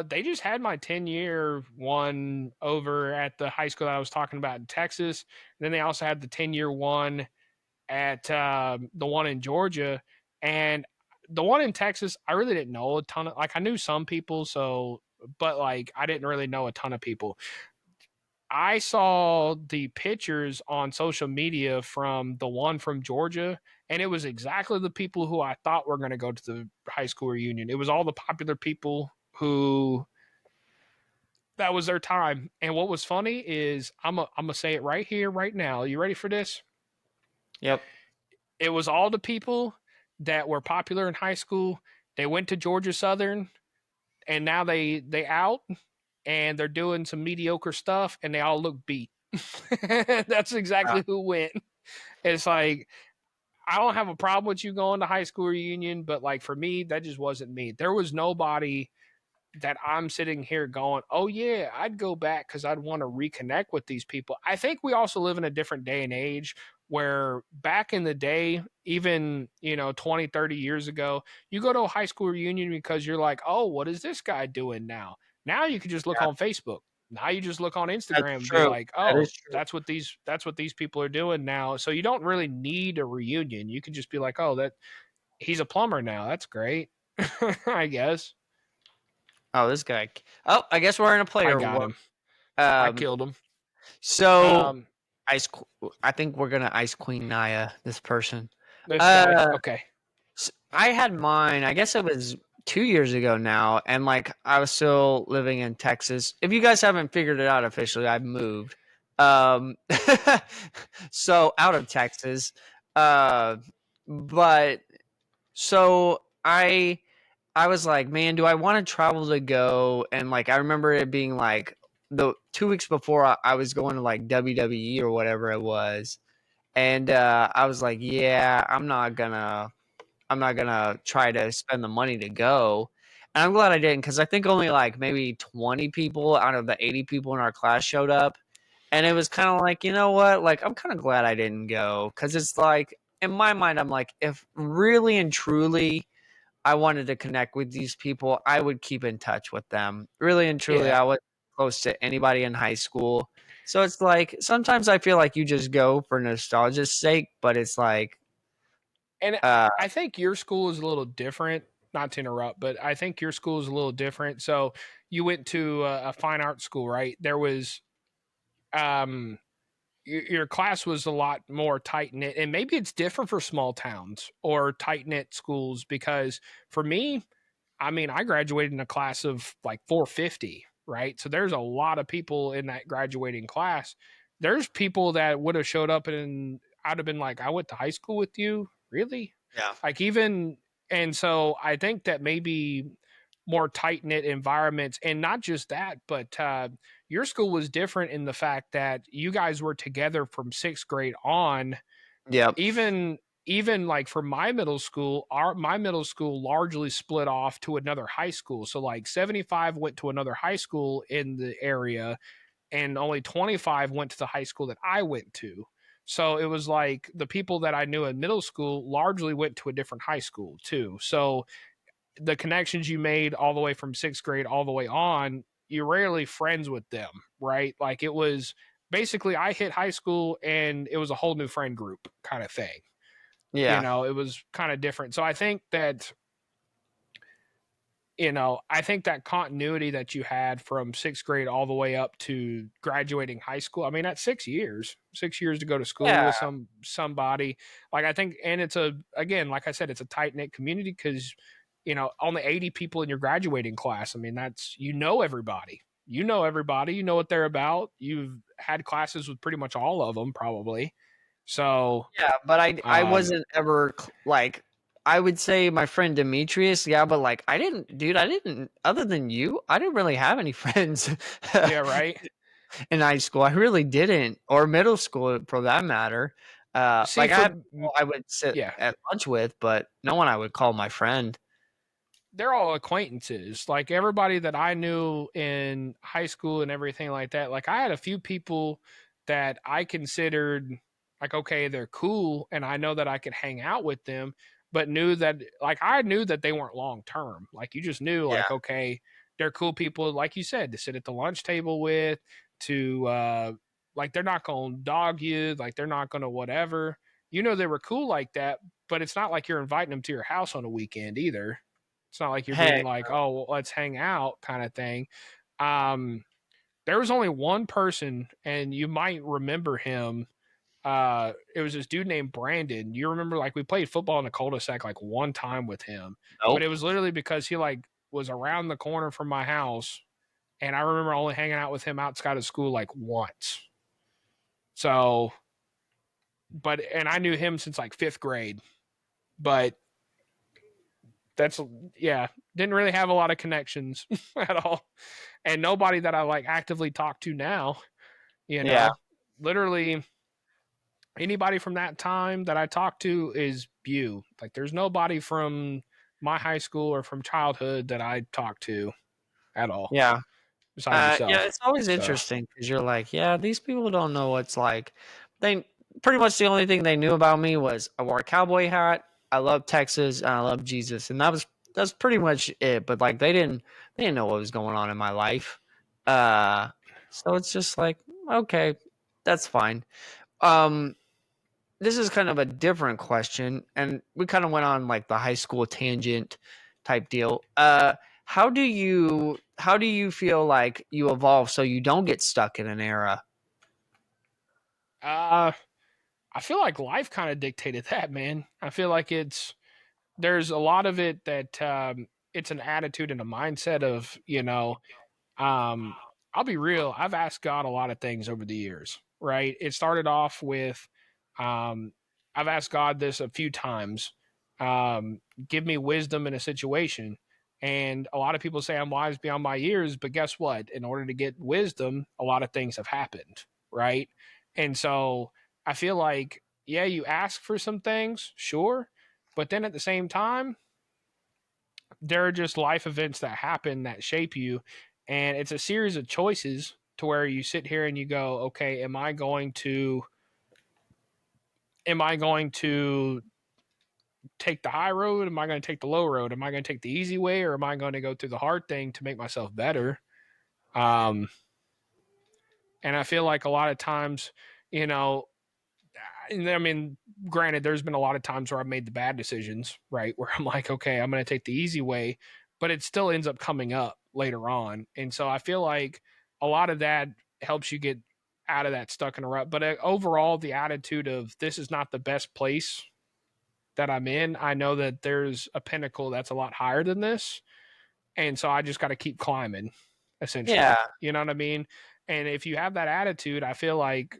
They just had my 10-year one over at the high school that I was talking about in Texas. And then they also had the 10-year one at the one in Georgia. And the one in Texas, I really didn't know a ton of, like, I knew some people, but like, I didn't really know a ton of people. I saw the pictures on social media from the one from Georgia, and it was exactly the people who I thought were going to go to the high school reunion. It was all the popular people who that was their time. And what was funny is I'm gonna say it right here, right now. Are you ready for this? Yep. It was all the people that were popular in high school. They went to Georgia Southern, and now they out and they're doing some mediocre stuff, and they all look beat. That's exactly who went. It's like I don't have a problem with you going to high school reunion, but like for me, that just wasn't me. There was nobody that I'm sitting here going, oh yeah, I'd go back because I'd want to reconnect with these people. I think we also live in a different day and age where back in the day, even, 20, 30 years ago, you go to a high school reunion because you're like, oh, what is this guy doing now? Now you can just look Yeah, on Facebook. Now you just look on that's Instagram and be true. like, That oh, is true. that's what these people are doing now. So you don't really need a reunion. You can just be like, oh, that he's a plumber now. That's great. I guess. Oh, this guy. Oh, I guess we're in a I player got war. him. I killed him. So Um, I think we're gonna Ice Queen Naya this person. this guy. Uh, Okay. I had mine. I guess it was 2 years ago now, and like I was still living in Texas. If you guys haven't figured it out officially, I've moved. Um, so out of Texas. But so I was like, man, do I want to travel to go? And like I remember it being like the 2 weeks before I was going to like WWE or whatever it was, and I was like, yeah, I'm not gonna try to spend the money to go. And I'm glad I didn't because I think only like maybe 20 people out of the 80 people in our class showed up. And it was kind of like, you know what? Like, I'm kind of glad I didn't go because it's like, in my mind, I'm like, if really and truly I wanted to connect with these people, I would keep in touch with them. Really and truly, Yeah. I was close to anybody in high school. So it's like, sometimes I feel like you just go for nostalgia's sake, but it's like, And uh, I think your school is a little different. Not to interrupt, but I think your school is a little different. So you went to a fine art school, right? There was, your class was a lot more tight knit, and maybe it's different for small towns or tight knit schools because for me, I mean, I graduated in a class of like 450, right? So there's a lot of people in that graduating class. There's people that would have showed up and I'd have been like, I went to high school with you, really? yeah. Like even, and so I think that maybe more tight knit environments, and not just that, but your school was different in the fact that you guys were together from sixth grade on. Yep. Even like for my middle school, my middle school largely split off to another high school. So like 75 went to another high school in the area, and only 25 went to the high school that I went to. So it was like the people that I knew in middle school largely went to a different high school too. So the connections you made all the way from sixth grade all the way on, you're rarely friends with them, right? Like it was basically I hit high school and it was a whole new friend group kind of thing. Yeah. It was kind of different. So I think that I think that continuity that you had from sixth grade all the way up to graduating high school. I mean, that's 6 years, 6 years to go to school with somebody. Like, I think, and it's again, like I said, it's a tight knit community because, only 80 people in your graduating class. I mean, that's, everybody. You know everybody. You know what they're about. You've had classes with pretty much all of them, probably. So yeah, but I wasn't ever like. I would say my friend Demetrius, yeah, but like I didn't. Other than you, I didn't really have any friends. Yeah, right. In high school, I really didn't, or middle school for that matter. See, like I had people I would sit at lunch with, but no one I would call my friend. They're all acquaintances. Like everybody that I knew in high school and everything like that. Like I had a few people that I considered like, okay, they're cool and I know that I could hang out with them, but knew that like I knew that they weren't long term. Like you just knew like, okay, they're cool people, like you said, to sit at the lunch table with, to like they're not gonna dog you, like they're not gonna whatever. They were cool like that, but it's not like you're inviting them to your house on a weekend either. It's not like you're being like, oh, well, let's hang out kind of thing. There was only one person, and you might remember him. It was this dude named Brandon. You remember, like, we played football in a cul-de-sac like one time with him. Nope. But it was literally because he like was around the corner from my house, and I remember only hanging out with him outside of school like once. So, and I knew him since like fifth grade, but didn't really have a lot of connections at all, and nobody that I like actively talk to now. Literally anybody from that time that I talk to is Bew. Like there's nobody from my high school or from childhood that I talk to at all. Yeah. Besides yourself. Yeah, it's always interesting because you're like, yeah, these people don't know what's like. They pretty much the only thing they knew about me was I wore a cowboy hat, I love Texas, and I love Jesus, and that's pretty much it. But like they didn't know what was going on in my life. So it's just like, okay, that's fine. This is kind of a different question, and we kind of went on like the high school tangent type deal. How do you feel like you evolve so you don't get stuck in an era? I feel like life kind of dictated that, man. I feel like there's a lot of it that it's an attitude and a mindset of, I'll be real. I've asked God a lot of things over the years, right? It started off with, I've asked God this a few times, give me wisdom in a situation. And a lot of people say I'm wise beyond my years, but guess what? In order to get wisdom, a lot of things have happened, right? And so I feel like, yeah, you ask for some things, sure. But then at the same time, there are just life events that happen that shape you. And it's a series of choices to where you sit here and you go, okay, am I going to take the high road? Am I going to take the low road? Am I going to take the easy way, or am I going to go through the hard thing to make myself better? And I feel like a lot of times, I mean, granted, there's been a lot of times where I've made the bad decisions, right? Where I'm like, okay, I'm going to take the easy way, but it still ends up coming up later on. And so I feel like a lot of that helps you get out of that stuck in a rut. But overall, the attitude of this is not the best place that I'm in. I know that there's a pinnacle that's a lot higher than this. And so I just got to keep climbing, essentially. Yeah. You know what I mean? And if you have that attitude, I feel like,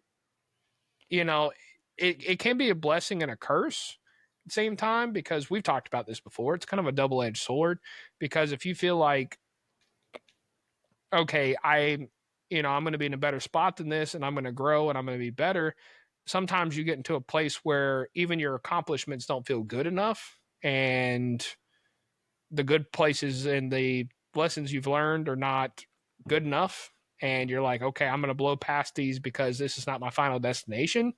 it can be a blessing and a curse at the same time, because we've talked about this before. It's kind of a double-edged sword, because if you feel like, okay, I'm going to be in a better spot than this and I'm going to grow and I'm going to be better, sometimes you get into a place where even your accomplishments don't feel good enough, and the good places and the lessons you've learned are not good enough. And you're like, okay, I'm going to blow past these because this is not my final destination.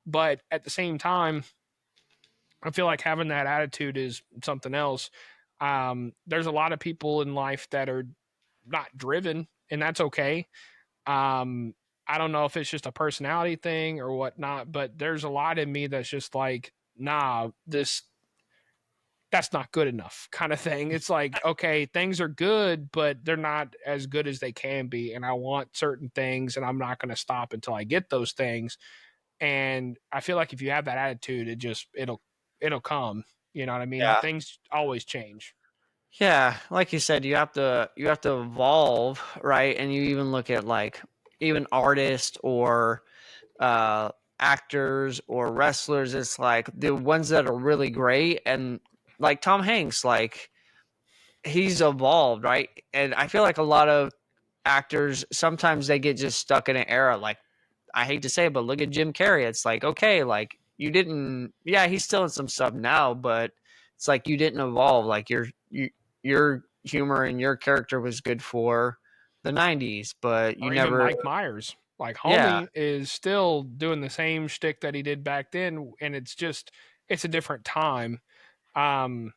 But at the same time, I feel like having that attitude is something else. There's a lot of people in life that are not driven, and that's okay. I don't know if it's just a personality thing or whatnot, but there's a lot in me that's just like, nah, that's not good enough kind of thing. It's like, okay, things are good, but they're not as good as they can be. And I want certain things, and I'm not going to stop until I get those things. And I feel like if you have that attitude, it'll come. You know what I mean? Yeah. Things always change. Yeah, like you said, you have to evolve, right? And you even look at like even artists or uh actors or wrestlers. It's like the ones that are really great, and like Tom Hanks, like he's evolved, right? And I feel like a lot of actors sometimes they get just stuck in an era. Like I hate to say it, but look at Jim Carrey. It's like, okay, like you didn't. Yeah, he's still in some stuff now, but it's like you didn't evolve. Like your humor and your character was good for the '90s, but you Or even never. Mike Myers. Like Yeah, Homie is still doing the same shtick that he did back then, and it's a different time. Um,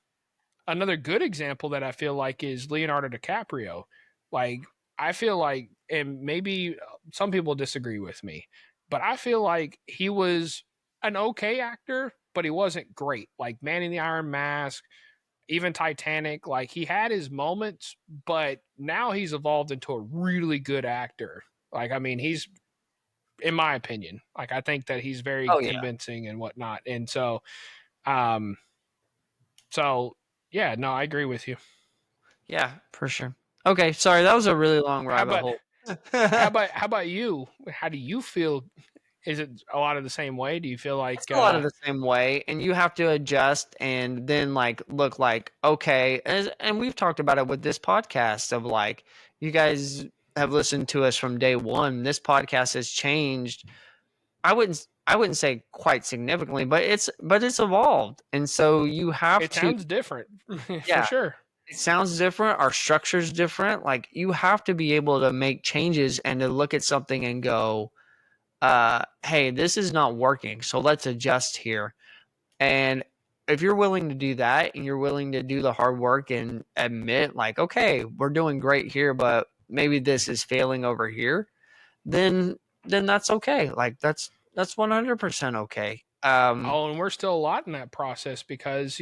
Another good example that I feel like is Leonardo DiCaprio. Like I feel like, and maybe some people disagree with me, but I feel like he was an okay actor, but he wasn't great. Like Man in the Iron Mask, even Titanic, like he had his moments, but now he's evolved into a really good actor. Like, I mean, he's, in my opinion, like I think that he's very oh yeah, convincing and whatnot. And um, so yeah, no, I agree with you. yeah, for sure. Okay, sorry, that was a really long How rabbit about hole. how about you? How do you feel? Is it a lot of the same way? Do you feel It's like a lot of the same way, and you have to adjust and then like look like okay, and we've talked about it with this podcast of like you guys have listened to us from day one. This podcast has changed. I wouldn't say quite significantly, but it's evolved, and so you have it to. sounds different for Yeah, sure? it sounds different. Our structure's different. Like you have to be able to make changes and to look at something and go, hey, this is not working, so let's adjust here. And if you're willing to do that and you're willing to do the hard work and admit like, okay, we're doing great here, but maybe this is failing over here, then that's okay. Like that's 100% okay. Oh, and we're still a lot in that process because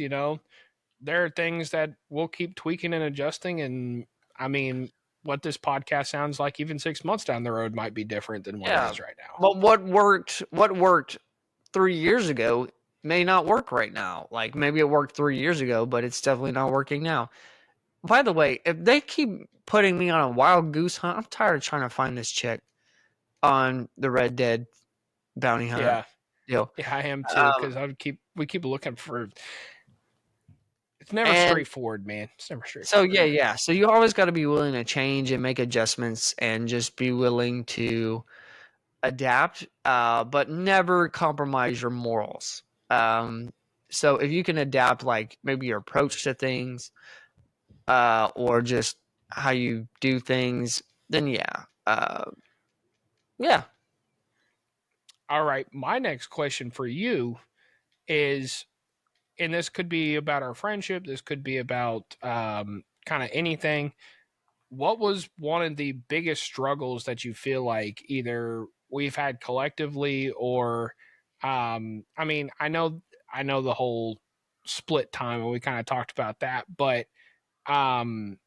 there are things that we'll keep tweaking and adjusting. And I mean, what this podcast sounds like even 6 months down the road might be different than what it Yeah. is right now. But what worked 3 years ago may not work right now. Like maybe it worked 3 years ago, but it's definitely not working now. By the way, if they keep putting me on a wild goose hunt, I'm tired of trying to find this chick on the Red Dead bounty hunter Yeah, deal. yeah, I am too Um, because we keep looking for. It's never and straightforward, man. It's never so straightforward. yeah. So you always got to be willing to change and make adjustments and just be willing to adapt, but never compromise your morals. So if you can adapt, like maybe your approach to things, or just how you do things, then yeah. All right, my next question for you is, and this could be about our friendship. This could be about kind of anything. What was one of the biggest struggles that you feel like either we've had collectively or I mean, I know the whole split time and we kind of talked about that, but um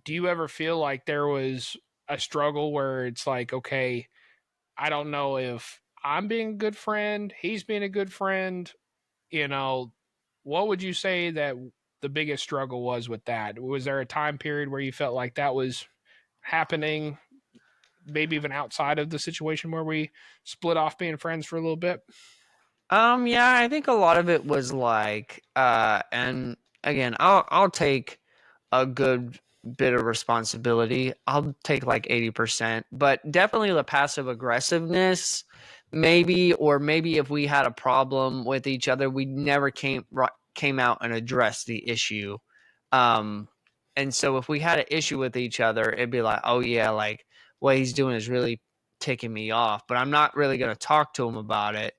do you ever feel like there was a struggle where it's like, okay, I don't know if I'm being a good friend, he's being a good friend, you know, what would you say that the biggest struggle was with that? Was there a time period where you felt like that was happening, maybe even outside of the situation where we split off being friends for a little bit? Yeah, I think a lot of it was like, and again, I'll take a good bit of responsibility. I'll take like 80%, but definitely the passive aggressiveness, maybe, or maybe if we had a problem with each other, we never came out and addressed the issue. Um, and so if we had an issue with each other, it'd be like, oh yeah, like what he's doing is really ticking me off, but I'm not really going to talk to him about it.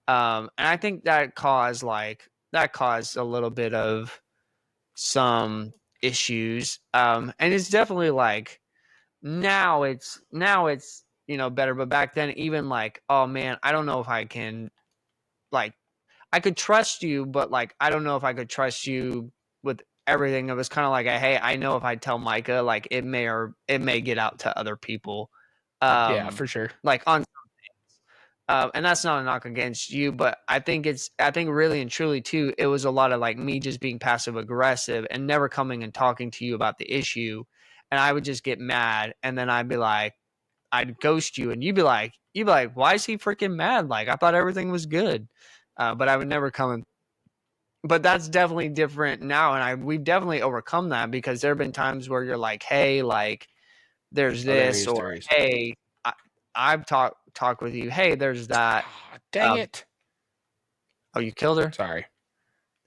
And I think that caused a little bit of some issues. And it's definitely like now it's better, but back then even like, oh man, I don't know if I can like I could trust you, but like I don't know if I could trust you with everything. It was kind of like hey, I know if I tell Micah, like it may get out to other people. Yeah, for sure. Like on and that's not a knock against you, but I think really and truly too, it was a lot of like me just being passive aggressive and never coming and talking to you about the issue. And I would just get mad, and then I'd ghost you, and you'd be like, why is he freaking mad? Like, I thought everything was good. But I would never come and, but that's definitely different now. And we've definitely overcome that, because there have been times where you're like, hey, like there's this, or hey, I've talked with you. Hey, there's that. Dang it. Oh, you killed her? Sorry.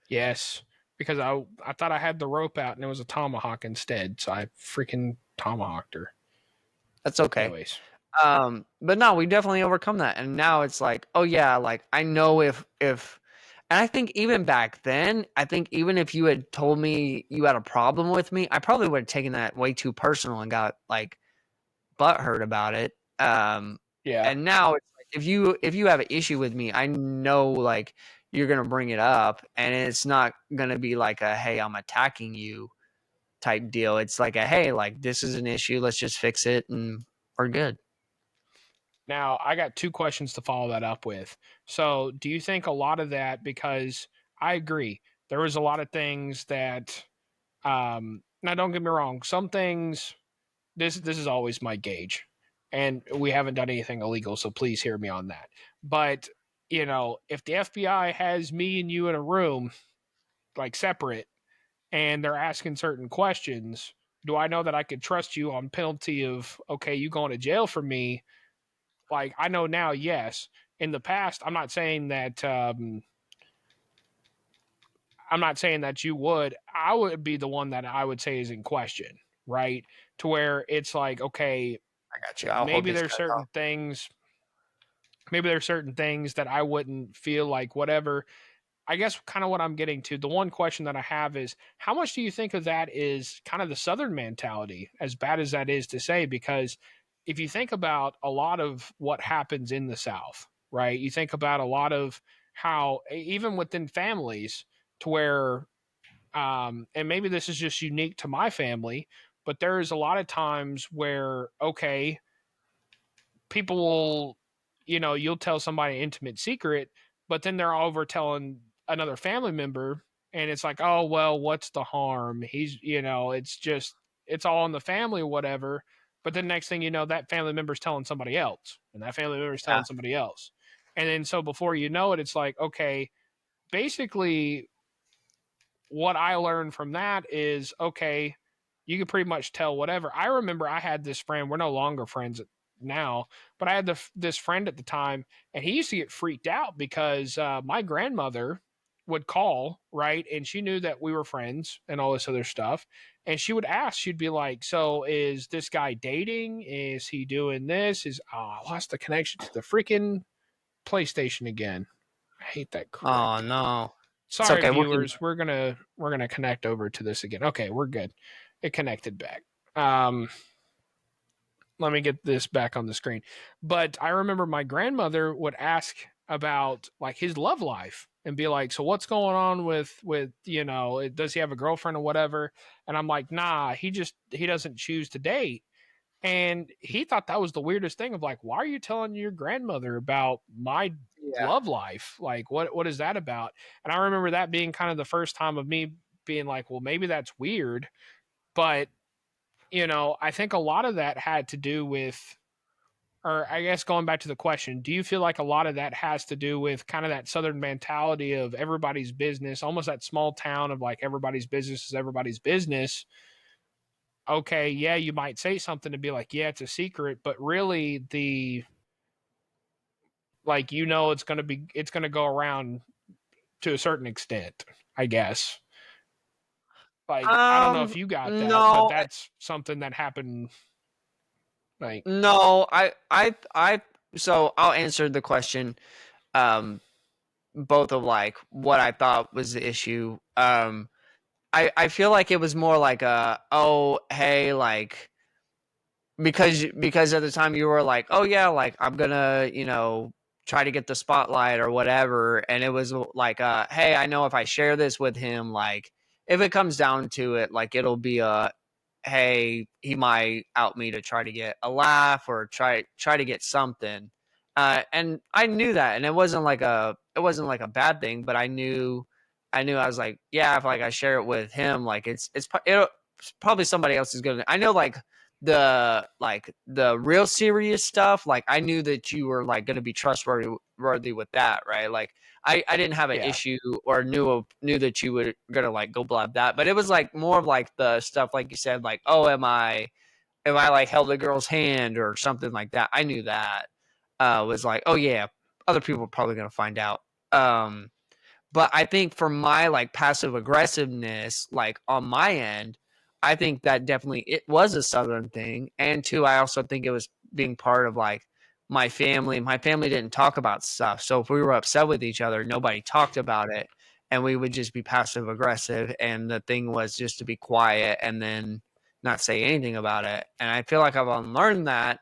Yes. Because I thought I had the rope out and it was a tomahawk instead. So I freaking tomahawked her. That's okay. Anyways. But no, we definitely overcome that. And now it's like, oh yeah, like I know if and I think even back then, I think even if you had told me you had a problem with me, I probably would have taken that way too personal and got like butthurt about it. Yeah. And now it's like if you have an issue with me, I know like you're gonna bring it up, and it's not gonna be like a hey, I'm attacking you type deal. It's like a hey, like this is an issue, let's just fix it and we're good. Now, I got 2 questions to follow that up with. So, do you think a lot of that, because I agree, there was a lot of things that, now don't get me wrong, some things, this is always my gauge, and we haven't done anything illegal, so please hear me on that. But, if the FBI has me and you in a room, like separate, and they're asking certain questions, do I know that I could trust you on penalty of, okay, you going to jail for me? Like, I know now, yes. In the past, I'm not saying that you would. I would be the one that I would say is in question, right? To where it's like, okay, I got you. Maybe there's certain things that I wouldn't feel like whatever. I guess kind of what I'm getting to, the one question that I have is, how much do you think of that is kind of the Southern mentality, as bad as that is to say? Because if you think about a lot of what happens in the South, right? You think about a lot of how, even within families, to where, and maybe this is just unique to my family, but there's a lot of times where, okay, people will, you'll tell somebody an intimate secret, but then they're over telling another family member, and it's like, oh, well, what's the harm? He's, it's all in the family or whatever. But then next thing you know, that family member's telling somebody else, and that family member's telling somebody else. And then so before you know it, it's like, okay, basically what I learned from that is, okay, you can pretty much tell whatever. I remember I had this friend, we're no longer friends now, but I had this friend at the time, and he used to get freaked out because my grandmother would call, right? And she knew that we were friends and all this other stuff. And she would ask, she'd be like, so is this guy dating? Is he doing this? I lost the connection to the freaking PlayStation again. I hate that crap. Oh no. Sorry, okay, viewers. We're gonna connect over to this again. Okay, we're good. It connected back. Let me get this back on the screen. But I remember my grandmother would ask about like his love life and be like, so what's going on with does he have a girlfriend or whatever? And I'm like, nah, he doesn't choose to date. And he thought that was the weirdest thing of like, why are you telling your grandmother about my love life? Like, what is that about? And I remember that being kind of the first time of me being like, well, maybe that's weird. But, I think a lot of that had to do with, or I guess going back to the question, do you feel like a lot of that has to do with kind of that Southern mentality of everybody's business, almost that small town of like everybody's business is everybody's business? Okay, yeah, you might say something to be like, yeah, it's a secret, but really it's going to go around to a certain extent, I guess. Like, I don't know if you got that, but that's something that happened. Like, no, so I'll answer the question, both of like what I thought was the issue. I feel like it was more like oh, hey, like, because at the time you were like, oh yeah, like I'm gonna, try to get the spotlight or whatever. And it was like, hey, I know if I share this with him, like if it comes down to it, like it'll be hey, he might out me to try to get a laugh or try to get something. And I knew that, and it wasn't like a bad thing, but I knew I was like, yeah, if like I share it with him, like it's probably somebody else is gonna. I know like the real serious stuff, like I knew that you were like gonna be trustworthy with that, right? Like I didn't have an issue or knew that you were gonna like go blab that, but it was like more of like the stuff like you said, like, oh, am I like held a girl's hand or something like that? I knew that was like, oh yeah, other people are probably gonna find out. But I think for my like passive aggressiveness, like on my end, I think that definitely it was a Southern thing. And two, I also think it was being part of like my family. My family didn't talk about stuff. So if we were upset with each other, nobody talked about it. And we would just be passive aggressive. And the thing was just to be quiet and then not say anything about it. And I feel like I've unlearned that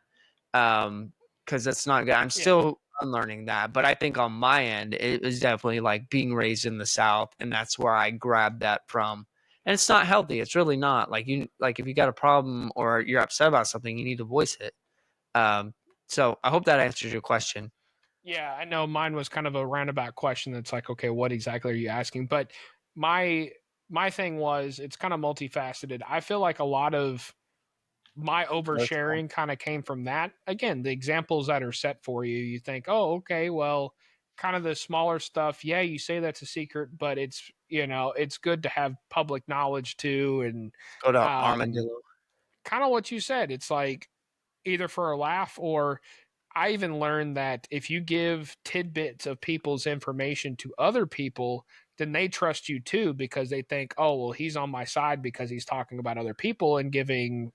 because it's not good. I'm still unlearning that, but I think on my end, it was definitely like being raised in the South, and that's where I grabbed that from. And it's not healthy. It's really not. Like if you got a problem or you're upset about something, you need to voice it. So I hope that answers your question. Yeah, I know mine was kind of a roundabout question that's like, okay, what exactly are you asking? But my thing was it's kind of multifaceted. I feel like a lot of my oversharing kind of came from that. Again, the examples that are set for you, you think, oh, okay, well, kind of the smaller stuff. Yeah, you say that's a secret, but it's, it's good to have public knowledge too. And go to Armadillo. Kind of what you said. It's like either for a laugh or I even learned that if you give tidbits of people's information to other people, then they trust you too because they think, oh, well, he's on my side because he's talking about other people and giving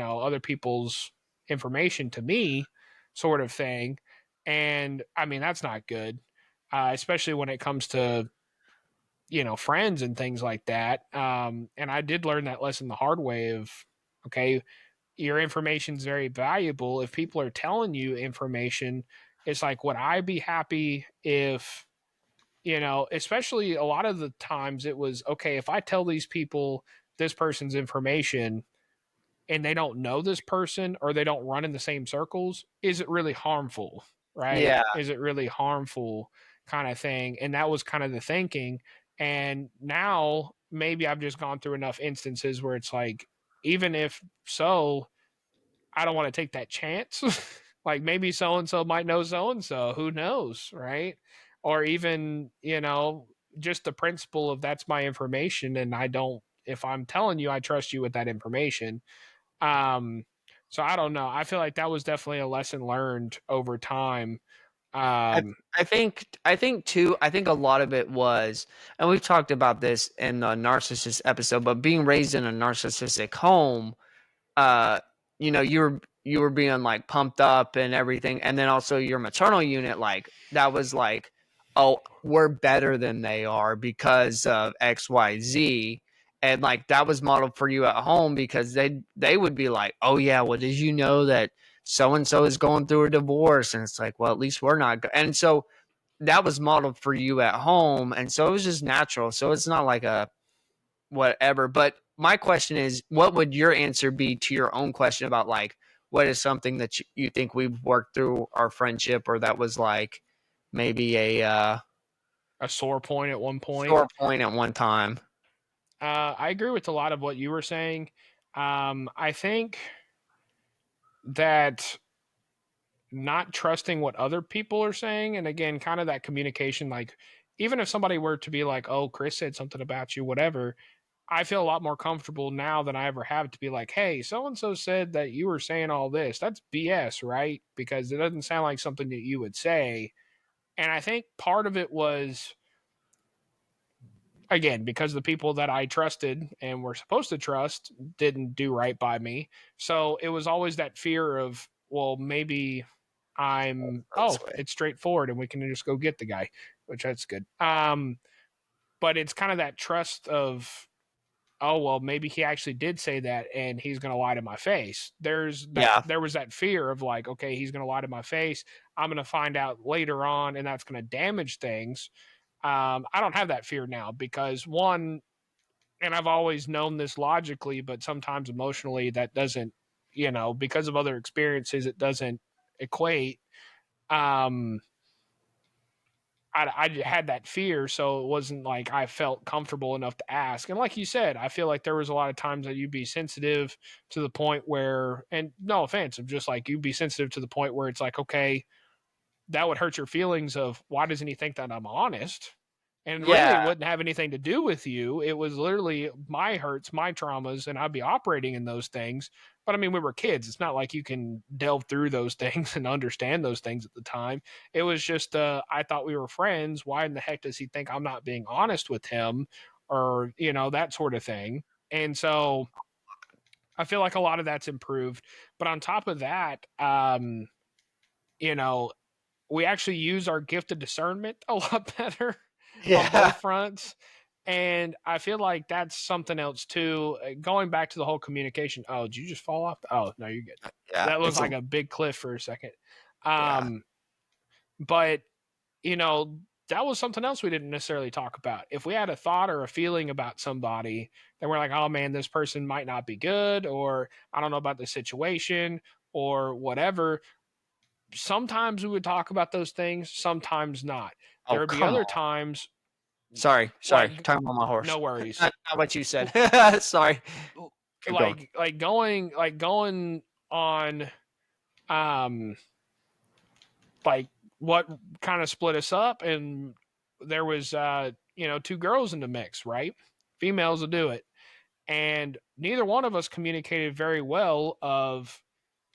other people's information to me, sort of thing. And I mean, that's not good, especially when it comes to friends and things like that. And I did learn that lesson the hard way of okay, your information is very valuable. If people are telling you information, it's like, would I be happy if, especially a lot of the times it was, okay, if I tell these people this person's information and they don't know this person or they don't run in the same circles, is it really harmful? Right? Yeah. Is it really harmful kind of thing? And that was kind of the thinking. And now maybe I've just gone through enough instances where it's like, even if so, I don't want to take that chance. Like maybe so and so might know so and so. Who knows, right? Or even, just the principle of that's my information and I don't if I'm telling you I trust you with that information. So I don't know. I feel like that was definitely a lesson learned over time. I think too. I think a lot of it was, and we've talked about this in the narcissist episode, but being raised in a narcissistic home, uh, you were being like pumped up and everything, and then also your maternal unit, like that was like, oh, we're better than they are because of XYZ, and like that was modeled for you at home because they would be like, oh yeah, well, did you know that so and so is going through a divorce? And it's like, well, at least we're not. And so that was modeled for you at home, and so it was just natural. So it's not like a whatever. But my question is, what would your answer be to your own question about like what is something that you think we've worked through our friendship, or that was like maybe a sore point at one point? Sore point at one time. I agree with a lot of what you were saying. I think that not trusting what other people are saying, and again, kind of that communication, like even if somebody were to be like, oh, Chris said something about you, whatever, I feel a lot more comfortable now than I ever have to be like, hey, so and so said that you were saying all this. That's BS, right? Because it doesn't sound like something that you would say. And I think part of it was, again, because the people that I trusted and were supposed to trust didn't do right by me. So it was always that fear of, well, maybe it's straightforward and we can just go get the guy, which that's good. But it's kind of that trust of oh, well, maybe he actually did say that and he's going to lie to my face. There was that fear of like, okay, he's going to lie to my face. I'm going to find out later on and that's going to damage things. I don't have that fear now because one, and I've always known this logically, but sometimes emotionally that doesn't, because of other experiences, it doesn't equate. I had that fear, so it wasn't like I felt comfortable enough to ask. And like you said, I feel like there was a lot of times that you'd be sensitive to the point where, and no offense, of just like you'd be sensitive to the point where it's like, okay, that would hurt your feelings of why doesn't he think that I'm honest? And really, it wouldn't have anything to do with you. It was literally my hurts, my traumas, and I'd be operating in those things. But I mean, we were kids. It's not like you can delve through those things and understand those things at the time. It was just, I thought we were friends. Why in the heck does he think I'm not being honest with him? Or, that sort of thing. And so I feel like a lot of that's improved. But on top of that, we actually use our gift of discernment a lot better on both fronts. And I feel like that's something else too. Going back to the whole communication. Oh, did you just fall off? Oh, no, you're good. Yeah, that looks like a big cliff for a second. But, that was something else we didn't necessarily talk about. If we had a thought or a feeling about somebody, then we're like, oh man, this person might not be good, or I don't know about the situation or whatever. Sometimes we would talk about those things, sometimes not. There would be other times. Sorry. Time on my horse. No worries. Not what you said. Sorry. Like going on, like what kind of split us up, and there was two girls in the mix, right? Females will do it, and neither one of us communicated very well. Of,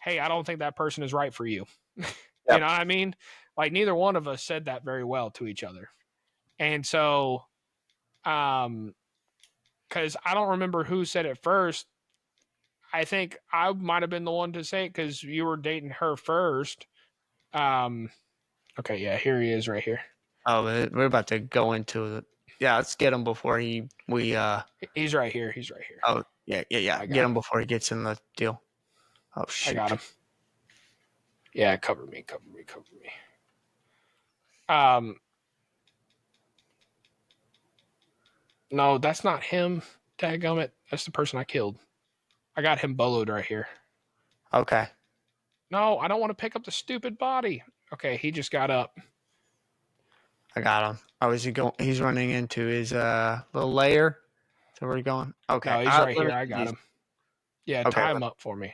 hey, I don't think that person is right for you. You know what I mean? Like neither one of us said that very well to each other. And so, because I don't remember who said it first. I think I might have been the one to say it because you were dating her first. Okay, yeah, here he is right here. Oh, we're about to go into it. Yeah, let's get him before He's right here. He's right here. Oh, yeah. Get him before he gets in the deal. Oh, shit. I got him. Yeah, cover me. No, that's not him. Dadgummit. That's the person I killed. I got him boloed right here. Okay. No, I don't want to pick up the stupid body. Okay, he just got up. I got him. Oh, is he going? He's running into his little lair. So where are you going? Okay. No, he's right here. I got him. Yeah, okay, tie him up for me.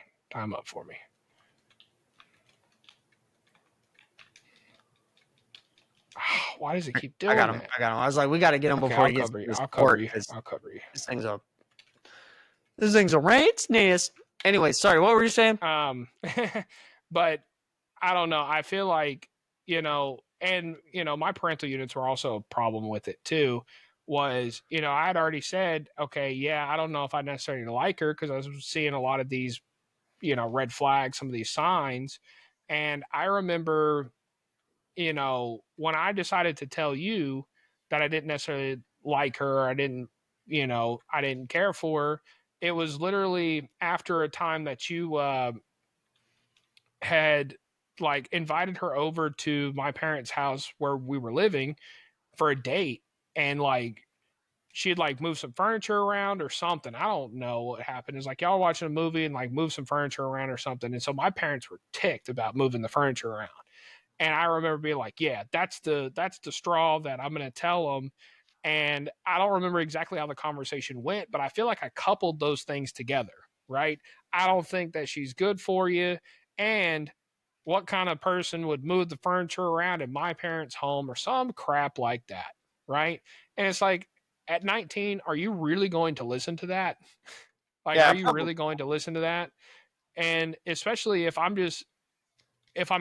Why does he keep doing that? I got him. I was like, we got to get him before he gets to I'll cover you. This thing's a rant's nest. Anyway, sorry, what were you saying? But I don't know. I feel like, my parental units were also a problem with it too. Was, I had already said, okay, yeah, I don't know if I necessarily like her because I was seeing a lot of these, red flags, some of these signs. And I remember, when I decided to tell you that I didn't necessarily like her, I didn't care for her, it was literally after a time that you had like invited her over to my parents' house where we were living for a date, and like she had like moved some furniture around or something. I don't know what happened. It's like y'all watching a movie and like move some furniture around or something. And so my parents were ticked about moving the furniture around. And I remember being like, yeah, that's the straw that I'm going to tell them. And I don't remember exactly how the conversation went, but I feel like I coupled those things together, right? I don't think that she's good for you. And what kind of person would move the furniture around in my parents' home or some crap like that, right? And it's like, at 19, are you really going to listen to that? Are you really going to listen to that? And especially if I'm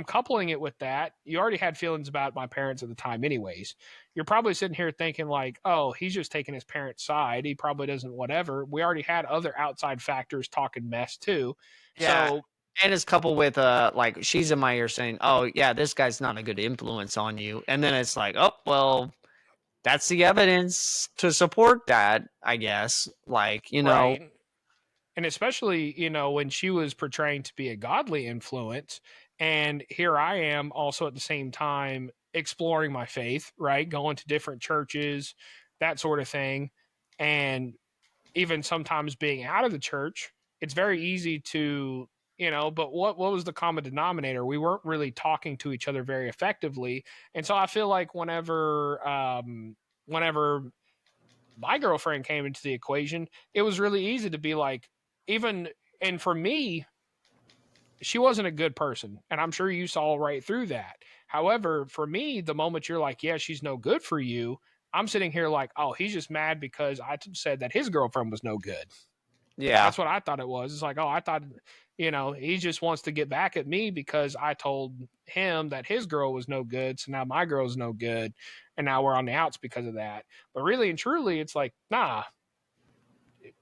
coupling it with that, you already had feelings about my parents at the time anyways. You're probably sitting here thinking like, oh, he's just taking his parents' side. He probably doesn't whatever. We already had other outside factors talking mess too. Yeah. So, and it's coupled with like she's in my ear saying, oh, yeah, this guy's not a good influence on you. And then it's like, oh, well, that's the evidence to support that, I guess. Like, you know. Right. And especially, when she was portraying to be a godly influence, and here I am also at the same time exploring my faith, right? Going to different churches, that sort of thing. And even sometimes being out of the church, it's very easy to, but what was the common denominator? We weren't really talking to each other very effectively. And so I feel like whenever my girlfriend came into the equation, it was really easy to be like, even, and for me, she wasn't a good person. And I'm sure you saw right through that. However, for me, the moment you're like, yeah, she's no good for you, I'm sitting here like, oh, he's just mad because I said that his girlfriend was no good. Yeah. That's what I thought it was. It's like, oh, I thought, he just wants to get back at me because I told him that his girl was no good. So now my girl's no good. And now we're on the outs because of that. But really and truly, it's like, nah,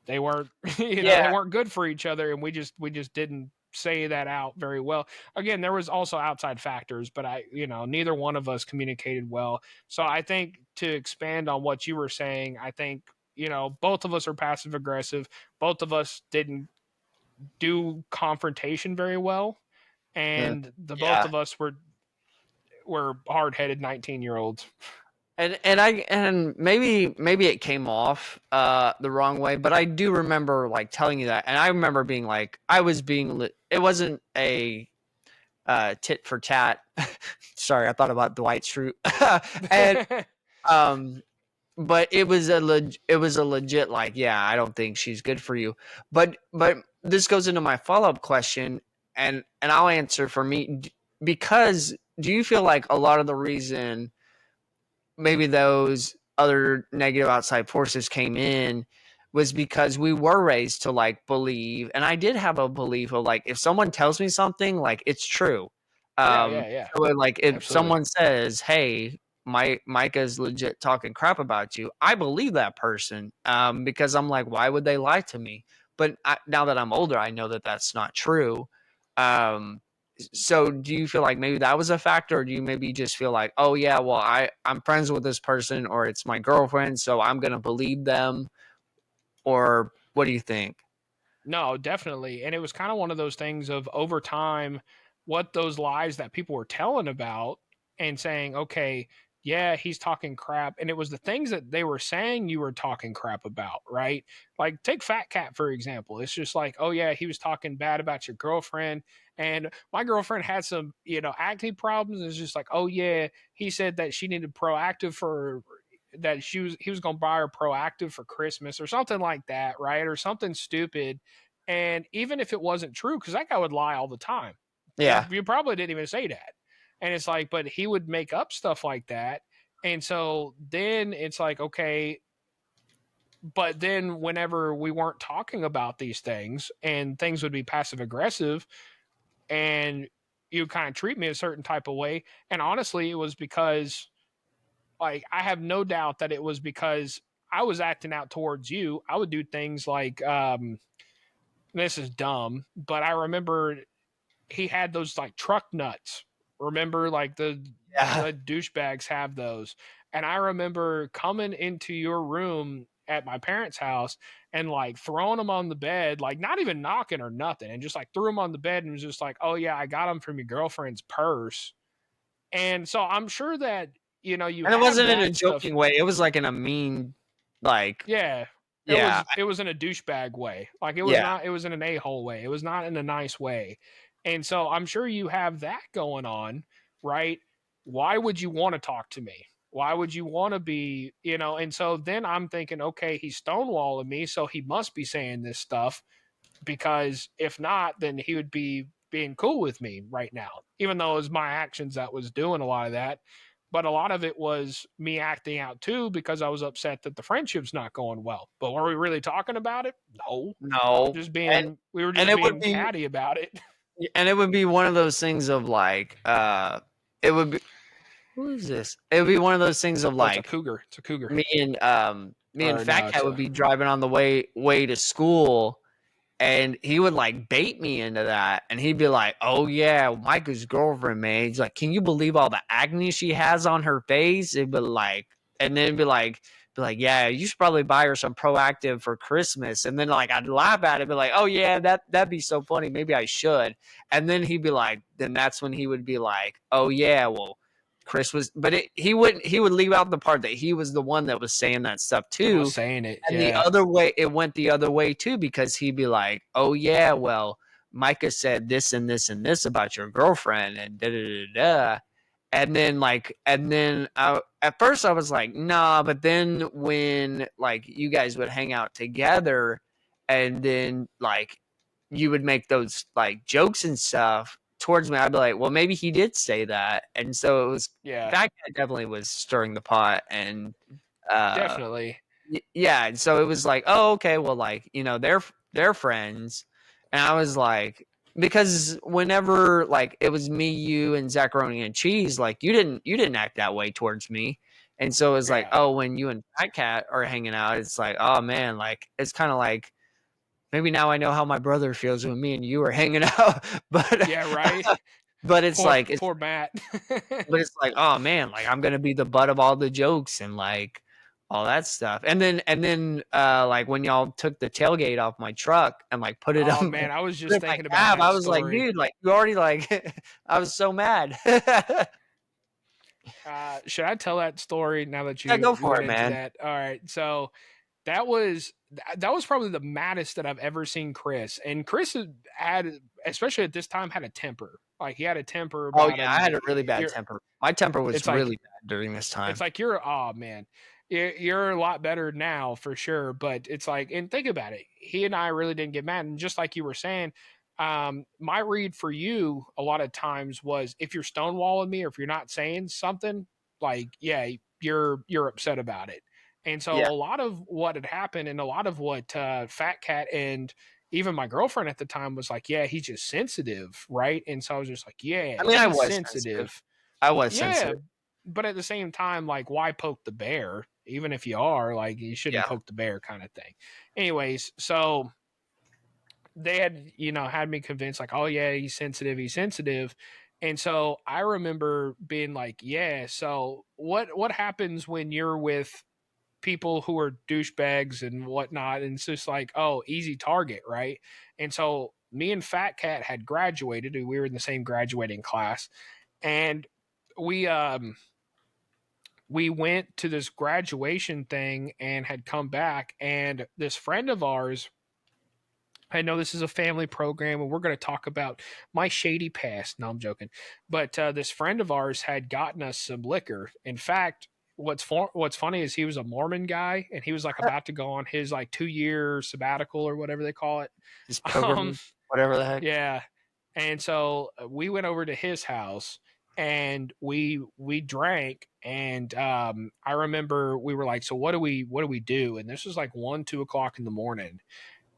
they weren't, they weren't good for each other. And we just didn't say that out very well. Again, there was also outside factors, but neither one of us communicated well. So I think, to expand on what you were saying, I think, both of us are passive aggressive. Both of us didn't do confrontation very well. And both of us were hard-headed 19-year-olds. And maybe it came off the wrong way, but I do remember like telling you that, and I remember being like, it wasn't a tit for tat. Sorry, I thought about Dwight Schrute. And but it was a legit like, yeah, I don't think she's good for you. But this goes into my follow-up question, and I'll answer for me, because do you feel like a lot of the reason maybe those other negative outside forces came in was because we were raised to like believe, and I did have a belief of like, if someone tells me something, like, it's true. Yeah. So like, if Absolutely. someone says, hey, Micah's legit talking crap about you, I believe that person, because I'm like, why would they lie to me? But now that I'm older, I know that that's not true. So do you feel like maybe that was a factor, or do you maybe just feel like, oh yeah, well, I'm friends with this person, or it's my girlfriend, so I'm going to believe them? Or what do you think? No, definitely. And it was kind of one of those things of, over time, what those lies that people were telling about and saying, okay, yeah, he's talking crap. And it was the things that they were saying you were talking crap about, right? Like, take Fat Cat, for example. It's just like, oh, yeah, he was talking bad about your girlfriend. And my girlfriend had some, acne problems. It's just like, oh, yeah, he said that she needed Proactive for that he was going to buy her Proactive for Christmas or something like that, right? Or something stupid. And even if it wasn't true, because that guy would lie all the time. Yeah. You probably didn't even say that. And it's like, but he would make up stuff like that. And so then it's like, okay, but then whenever we weren't talking about these things and things would be passive aggressive, and you kind of treat me a certain type of way. And honestly, it was because, like, I have no doubt that it was because I was acting out towards you. I would do things like, this is dumb, but I remember he had those like truck nuts. Remember, like the douchebags have those. And I remember coming into your room at my parents' house and like throwing them on the bed, like not even knocking or nothing, and just like threw them on the bed and was just like, oh yeah, I got them from your girlfriend's purse. And so I'm sure that, you and it wasn't in a joking way. It was like in a mean, like, yeah. It was in a douchebag way. Like, it was not, it was in an a-hole way. It was not in a nice way. And so I'm sure you have that going on, right? Why would you want to talk to me? Why would you want to be, and so then I'm thinking, okay, he's stonewalling me, so he must be saying this stuff, because if not, then he would be being cool with me right now, even though it was my actions that was doing a lot of that. But a lot of it was me acting out too, because I was upset that the friendship's not going well. But were we really talking about it? No. Just being, we were just being catty about it. And it would be one of those things of like, it would be, who is this? It would be one of those things of like, it's a cougar. Me and Fat Cat would be driving on the way to school, and he would like bait me into that, and he'd be like, oh yeah, Micah's girlfriend, man. He's like, can you believe all the acne she has on her face? It'd be like, and then be like, yeah, you should probably buy her some Proactive for Christmas. And then like I'd laugh at it, be like, oh yeah, that'd be so funny. Maybe I should. And then he'd be like, then that's when he would be like, oh yeah, well, Chris was, but he would leave out the part that he was the one that was saying that stuff too. was saying it, and the other way, it went the other way too, because he'd be like, oh yeah, well, Micah said this and this and this about your girlfriend and da da da da. And then at first I was like, nah, but then when like you guys would hang out together and then like you would make those like jokes and stuff towards me, I'd be like, well, maybe he did say that. And so it was, that guy definitely was stirring the pot. And definitely. Yeah. And so it was like, oh, okay, well, like, you know, they're friends. And I was like, because whenever like it was me, you, and Zacharoni and Cheese, like you didn't act that way towards me. And so it was like, oh, when you and Fat Cat are hanging out, it's like, oh man, like it's kind of like maybe now I know how my brother feels when me and you are hanging out. But yeah, right. But it's like poor Matt. But it's like, oh man, like I'm gonna be the butt of all the jokes and like all that stuff. And then like when y'all took the tailgate off my truck and like put it on, man, I was just thinking about that I was story. like, dude, like you already like I was so mad. Should I tell that story now that you go for it, man? That? All right, so that was probably the maddest that I've ever seen Chris. And Chris had, especially at this time, had a temper. Like he had a temper. Oh yeah, I had a really bad temper. My temper was really bad during this time. It's like oh man, you're a lot better now for sure. But it's like, and think about it, he and I really didn't get mad. And just like you were saying, my read for you a lot of times was if you're stonewalling me or if you're not saying something, like yeah, you're upset about it. And so a lot of what had happened and a lot of what Fat Cat and even my girlfriend at the time was like, yeah, he's just sensitive, right? And so I was just like, yeah, I mean, I was sensitive. I was sensitive. But at the same time, like, why poke the bear? Even if you are, like, you shouldn't poke the bear kind of thing. Anyways, so they had, had me convinced like, oh yeah, he's sensitive. And so I remember being like, yeah, so what happens when you're with people who are douchebags and whatnot? And it's just like, oh, easy target, right? And so me and Fat Cat had graduated, and we were in the same graduating class, and we went to this graduation thing and had come back, and this friend of ours, I know this is a family program and we're going to talk about my shady past. No, I'm joking. But this friend of ours had gotten us some liquor. In fact, what's funny is he was a Mormon guy, and he was like about to go on his like 2-year sabbatical or whatever they call it. His pilgrim, whatever the heck. Yeah. And so we went over to his house and we drank, and I remember we were like, so what do we do? And this was like 1-2 o'clock in the morning.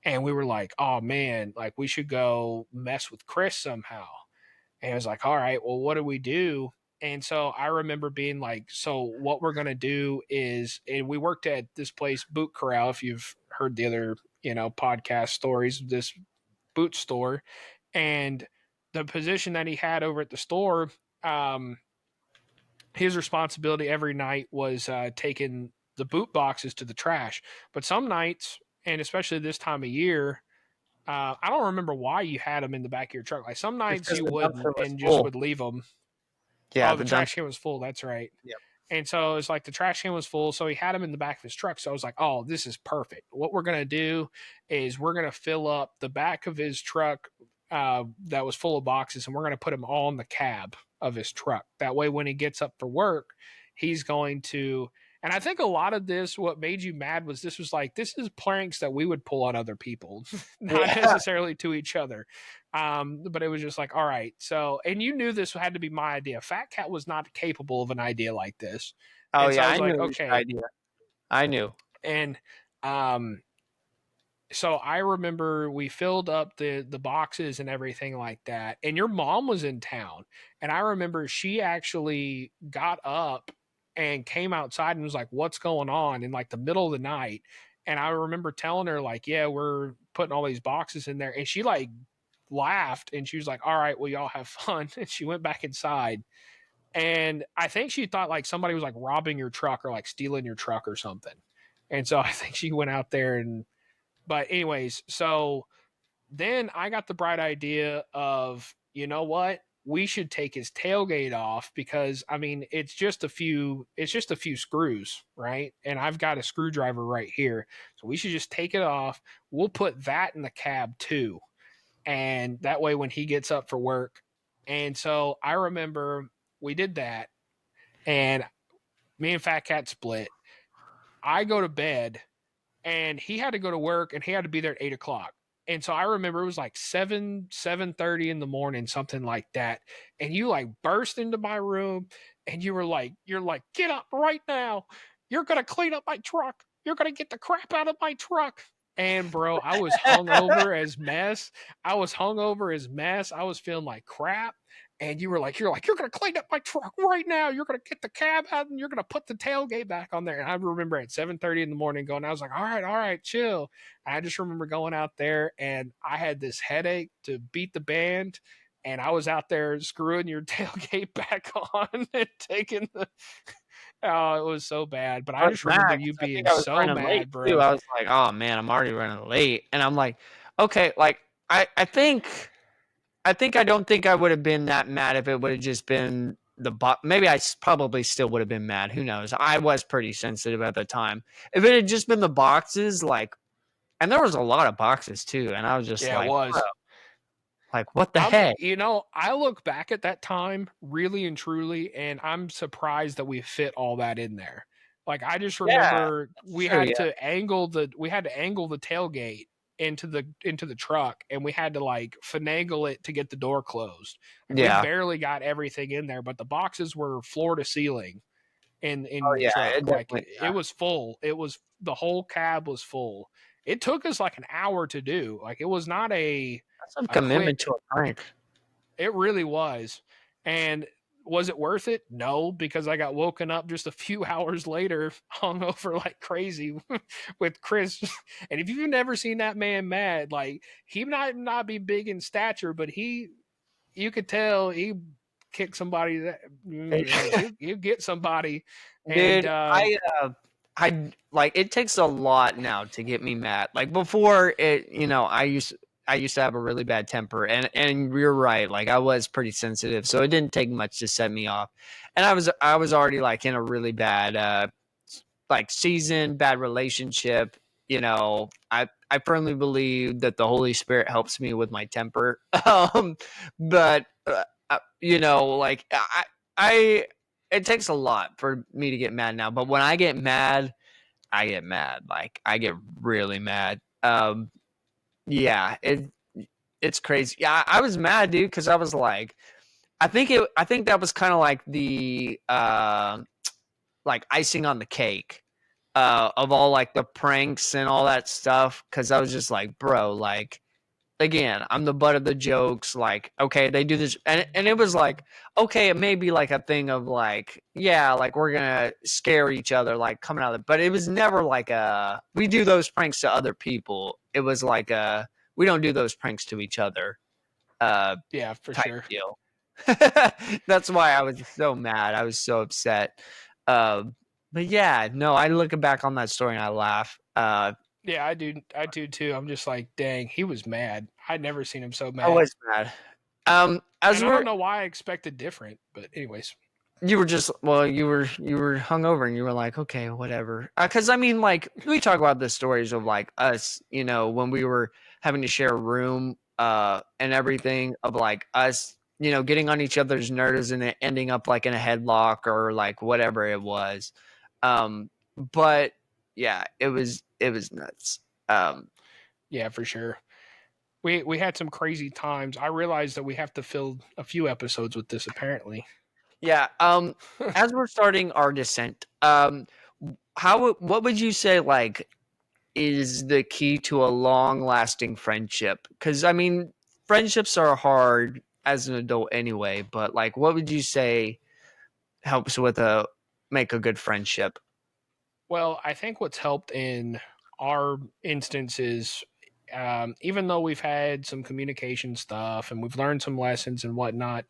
And we were like, oh man, like we should go mess with Chris somehow. And I was like, all right, well, what do we do? And so I remember being like, so what we're going to do is, and we worked at this place, Boot Corral, if you've heard the other, podcast stories of this boot store. And the position that he had over at the store, his responsibility every night was taking the boot boxes to the trash. But some nights, and especially this time of year, I don't remember why you had them in the back of your truck. Like some nights you wouldn't and just would leave them. Yeah, the trash can was full. That's right. Yep. And so it's like the trash can was full, so he had them in the back of his truck. So I was like, oh, this is perfect. What we're going to do is we're going to fill up the back of his truck that was full of boxes, and we're going to put them all in the cab of his truck. That way when he gets up for work, he's going to... And I think a lot of this, what made you mad was this is pranks that we would pull on other people, not necessarily to each other. But it was just like, all right. So, and you knew this had to be my idea. Fat Cat was not capable of an idea like this. Oh, and so I knew okay. Idea. I knew. And so I remember we filled up the boxes and everything like that. And your mom was in town. And I remember she actually got up and came outside and was like, what's going on, in like the middle of the night. And I remember telling her like, yeah, we're putting all these boxes in there. And she like laughed and she was like, all right, well, y'all have fun. And she went back inside. And I think she thought like somebody was like robbing your truck or like stealing your truck or something. And so I think she went out there but anyways, so then I got the bright idea of, you know what? We should take his tailgate off because I mean it's just a few screws, right? And I've got a screwdriver right here. So we should just take it off. We'll put that in the cab too. And that way when he gets up for work. And so I remember we did that and me and Fat Cat split. I go to bed and he had to go to work and he had to be there at 8 o'clock. And so I remember it was like 7:30 in the morning, something like that. And you like burst into my room and you're like, get up right now. You're gonna clean up my truck. You're gonna get the crap out of my truck. And bro, I was hungover as mess. I was feeling like crap. And you're gonna clean up my truck right now. You're gonna get the cab out and you're gonna put the tailgate back on there. And I remember at 7:30 in the morning going, I was like, all right, chill. And I just remember going out there and I had this headache to beat the band. And I was out there screwing your tailgate back on and taking the oh, it was so bad. But I just remember you being so mad, bro. Too. I was like, oh man, I'm already running late. And I'm like, okay, like I don't think I would have been that mad if it would have just been the box. Maybe I probably still would have been mad. Who knows? I was pretty sensitive at the time. If it had just been the boxes, like, and there was a lot of boxes too, and I was just like, it was. Bro, like, what the heck? You know, I look back at that time really and truly, and I'm surprised that we fit all that in there. Like, I just remember we had to angle the tailgate into the truck, and we had to like finagle it to get the door closed. We barely got everything in there, but the boxes were floor to ceiling in the truck. Like it was full. The whole cab was full. It took us like an hour to do. Like it was not some commitment to a prank. It really was. And was it worth it? No, because I got woken up just a few hours later, hungover like crazy with Chris. And if you've never seen that man mad, like he might not be big in stature, but you could tell he kicked somebody that you get somebody. Dude, and, I like it takes a lot now to get me mad. Like before it, you know, I used to have a really bad temper and you're right. Like I was pretty sensitive. So it didn't take much to set me off. And I was already like in a really bad, like season, bad relationship. You know, I firmly believe that the Holy Spirit helps me with my temper. But you know, like it takes a lot for me to get mad now. But when I get mad, like I get really mad. Yeah, it's crazy. Yeah, I was mad, dude, because I was like, I think that was kind of like the like icing on the cake of all like the pranks and all that stuff. Because I was just like, bro, like again, I'm the butt of the jokes. Like, okay, they do this, and it was like, okay, it may be like a thing of like, yeah, like we're gonna scare each other, like coming out of it, but it was never like we do those pranks to other people. It was like we don't do those pranks to each other. Yeah, for sure. Deal. That's why I was so mad. I was so upset. But yeah, no, I look back on that story and I laugh. Yeah, I do too. I'm just like, dang, he was mad. I'd never seen him so mad. I was mad. I don't know why I expected different, but anyways. You were just you were hungover and you were like, okay, whatever. Because I mean, like we talk about the stories of like us, you know, when we were having to share a room, and everything of like us, you know, getting on each other's nerves and it ending up like in a headlock or like whatever it was. But yeah, it was nuts. Yeah, for sure. We had some crazy times. I realized that we have to fill a few episodes with this apparently. Yeah. As we're starting our descent, what would you say like is the key to a long-lasting friendship? Because I mean, friendships are hard as an adult anyway. But like, what would you say helps with make a good friendship? Well, I think what's helped in our instance is even though we've had some communication stuff and we've learned some lessons and whatnot,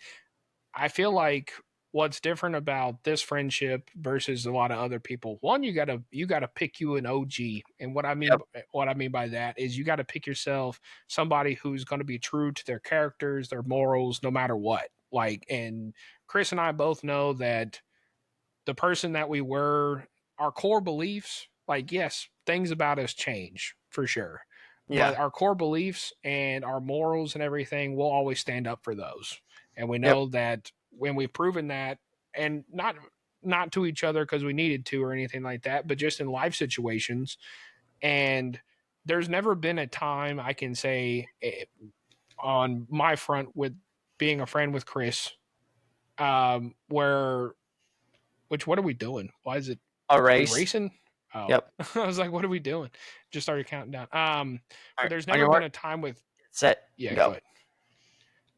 I feel like what's different about this friendship versus a lot of other people. One, you gotta pick you an OG, and what I mean by that is you got to pick yourself somebody who's going to be true to their characters, their morals, no matter what. Like, and Chris and I both know that the person that we were, our core beliefs, like, yes, things about us change for sure. Yeah. But our core beliefs and our morals and everything, we'll always stand up for those. And we Yep. know that when we've proven that, and not to each other because we needed to or anything like that, but just in life situations. And there's never been a time I can say on my front with being a friend with Chris, where what are we doing? Why is it? A Are we race. racing? Oh, Yep. I was like, what are we doing? Just started counting down. All But right. there's On never your been mark. a time with, Set. yeah, Go. go ahead.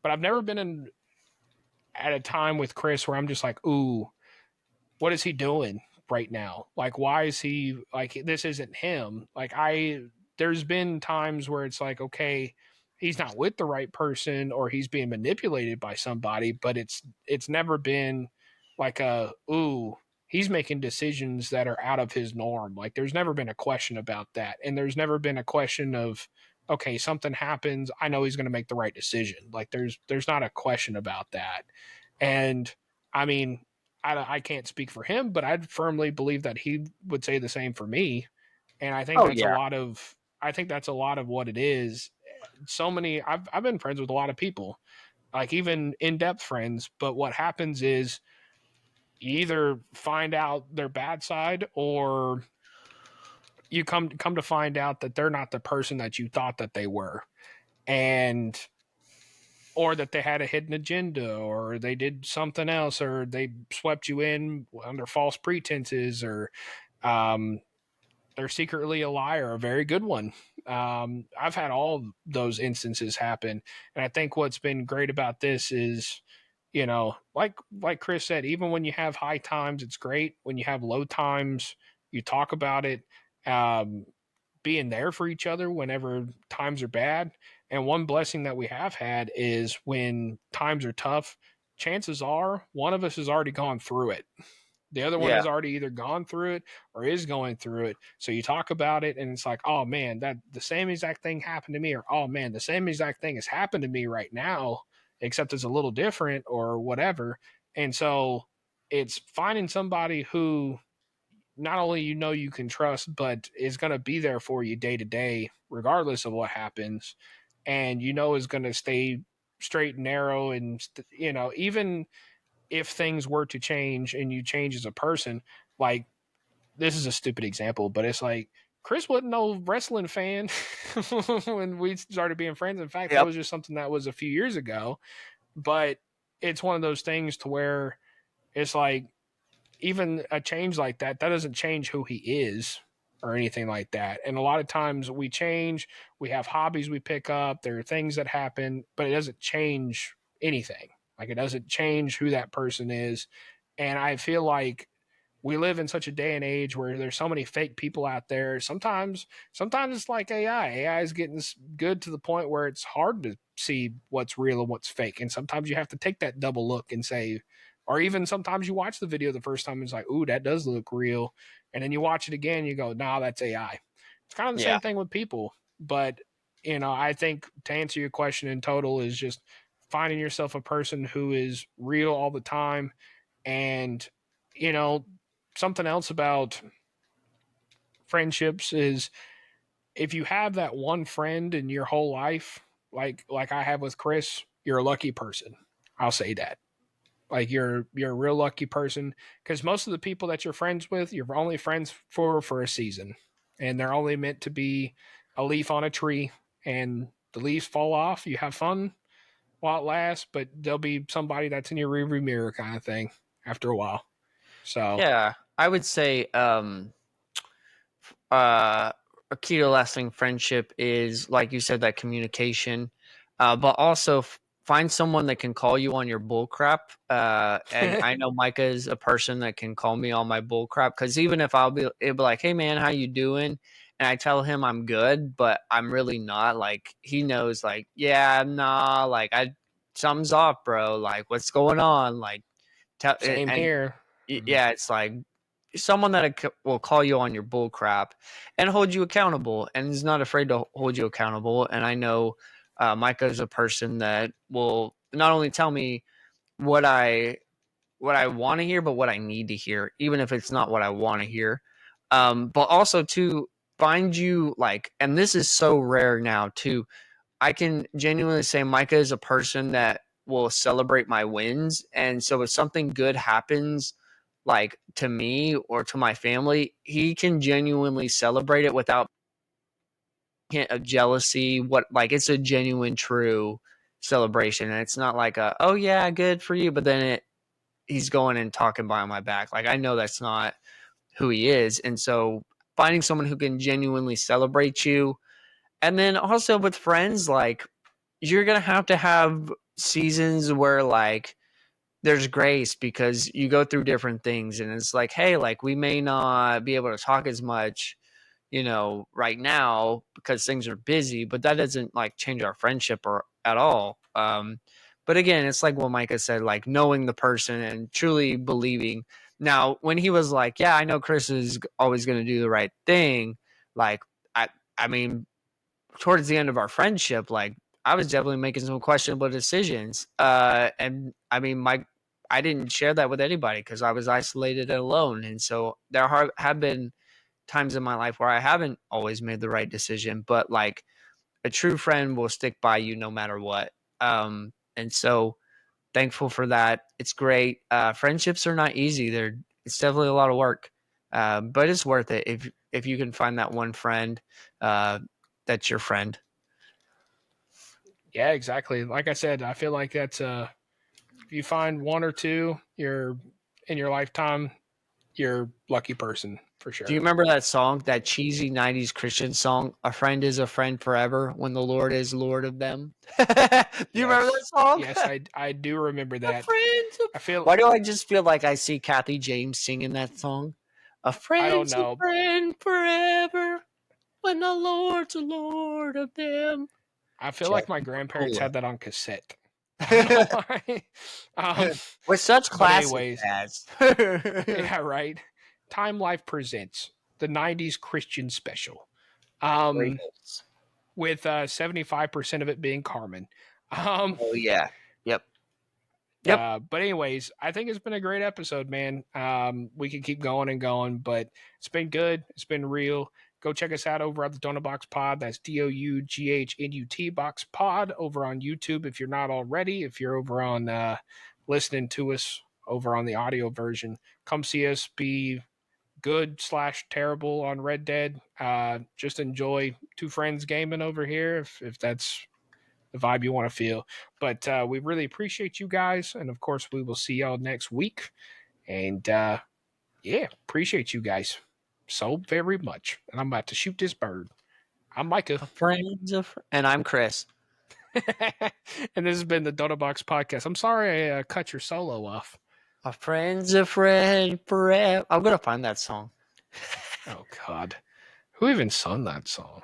But I've never been at a time with Chris where I'm just like, ooh, what is he doing right now? Like, why is he like, this isn't him? Like, there's been times where it's like, okay, he's not with the right person or he's being manipulated by somebody, but it's never been like ooh, he's making decisions that are out of his norm. Like, there's never been a question about that. And there's never been a question of, okay, something happens, I know he's going to make the right decision. Like, there's not a question about that. And I mean, I can't speak for him, but I'd firmly believe that he would say the same for me. And Oh yeah. I think that's a lot of what it is. So many I've been friends with a lot of people, like even in-depth friends, but what happens is you either find out their bad side or you come to find out that they're not the person that you thought that they were. And or that they had a hidden agenda or they did something else or they swept you in under false pretenses or um, they're secretly a liar, a very good one. I've had all those instances happen. And I think what's been great about this is, like Chris said, even when you have high times, it's great. When you have low times, you talk about it. Um, being there for each other whenever times are bad. And one blessing that we have had is when times are tough, chances are one of us has already gone through it. The other one Yeah. has already either gone through it or is going through it. So you talk about it and it's like, oh man, that the same exact thing happened to me, or oh man, the same exact thing has happened to me right now, except it's a little different or whatever. And so it's finding somebody who not only you can trust, but is going to be there for you day to day, regardless of what happens, and is going to stay straight and narrow, and even if things were to change and you change as a person, like this is a stupid example, but it's like Chris wasn't no wrestling fan when we started being friends. In fact, that Yep. was just something that was a few years ago, but it's one of those things to where it's like even a change like that doesn't change who he is or anything like that. And a lot of times we change, we have hobbies we pick up, there are things that happen, but it doesn't change anything. Like it doesn't change who that person is. And I feel like we live in such a day and age where there's so many fake people out there. Sometimes it's like AI. AI is getting good to the point where it's hard to see what's real and what's fake. And sometimes you have to take that double look and say, or even sometimes you watch the video the first time and it's like, ooh, that does look real. And then you watch it again, you go, nah, that's AI. It's kind of the Yeah. same thing with people. But, I think to answer your question in total is just finding yourself a person who is real all the time. And, you know, something else about friendships is if you have that one friend in your whole life, like I have with Chris, you're a lucky person. I'll say that. Like you're a real lucky person because most of the people that you're friends with, you're only friends for a season, and they're only meant to be a leaf on a tree, and the leaves fall off. You have fun while it lasts, but there'll be somebody that's in your rearview mirror kind of thing after a while. So Yeah. I would say a key to lasting friendship is, like you said, that communication, but also find someone that can call you on your bull crap. And I know Micah is a person that can call me on my bull crap, because even if it'll be like, hey man, how you doing? And I tell him I'm good, but I'm really not. Like he knows, like, yeah, nah, like something's off, bro. Like what's going on? Like Same here. Yeah, it's like someone that will call you on your bull crap and hold you accountable and is not afraid to hold you accountable. And I know Micah is a person that will not only tell me what I want to hear, but what I need to hear, even if it's not what I want to hear. But also to find you like, and this is so rare now too. I can genuinely say Micah is a person that will celebrate my wins. And so if something good happens, like to me or to my family, he can genuinely celebrate it without hint of jealousy. What like it's a genuine, true celebration. And it's not like a, oh yeah, good for you. But then he's going and talking behind my back. Like I know that's not who he is. And so finding someone who can genuinely celebrate you. And then also with friends, like you're going to have seasons where like there's grace because you go through different things and it's like, hey, like we may not be able to talk as much, right now because things are busy, but that doesn't like change our friendship or at all. But again, it's like what Micah said, like knowing the person and truly believing. Now, when he was like, yeah, I know Chris is always going to do the right thing. Like, I mean, towards the end of our friendship, like I was definitely making some questionable decisions. And I mean, I didn't share that with anybody because I was isolated and alone. And so there have been times in my life where I haven't always made the right decision, but like a true friend will stick by you no matter what. And so thankful for that. It's great. Friendships are not easy. It's definitely a lot of work. But it's worth it if you can find that one friend that's your friend. Yeah, exactly. Like I said, I feel like that's if you find one or two you're in your lifetime, you're a lucky person for sure. Do you remember that song, that cheesy 90s Christian song, A Friend is a Friend Forever when the Lord is Lord of them? Do you remember that song? Yes, I do remember that. Why do I just feel like I see Kathy James singing that song? A friend's a friend forever when the Lord's the Lord of them. I feel like my grandparents had that on cassette. I don't know why. With such classic jazz. Yeah, right. Time Life presents the 90s Christian special. With 75% of it being Carmen. Oh, yeah. Yep. But anyways, I think it's been a great episode, man. We could keep going and going, but it's been good. It's been real. Go check us out over at the Doughnut Box Pod. That's DOUGHNUT Box Pod over on YouTube if you're not already. If you're over on listening to us over on the audio version, come see us be good/terrible on Red Dead. Just enjoy two friends gaming over here if that's the vibe you want to feel. But we really appreciate you guys. And of course, we will see y'all next week. And yeah, appreciate you guys so very much. And I'm about to shoot this bird. I'm Micah. And I'm Chris. And this has been the Doughnut Box Podcast. I'm sorry I cut your solo off. A friend's a friend forever. I'm going to find that song. Oh, God. Who even sung that song?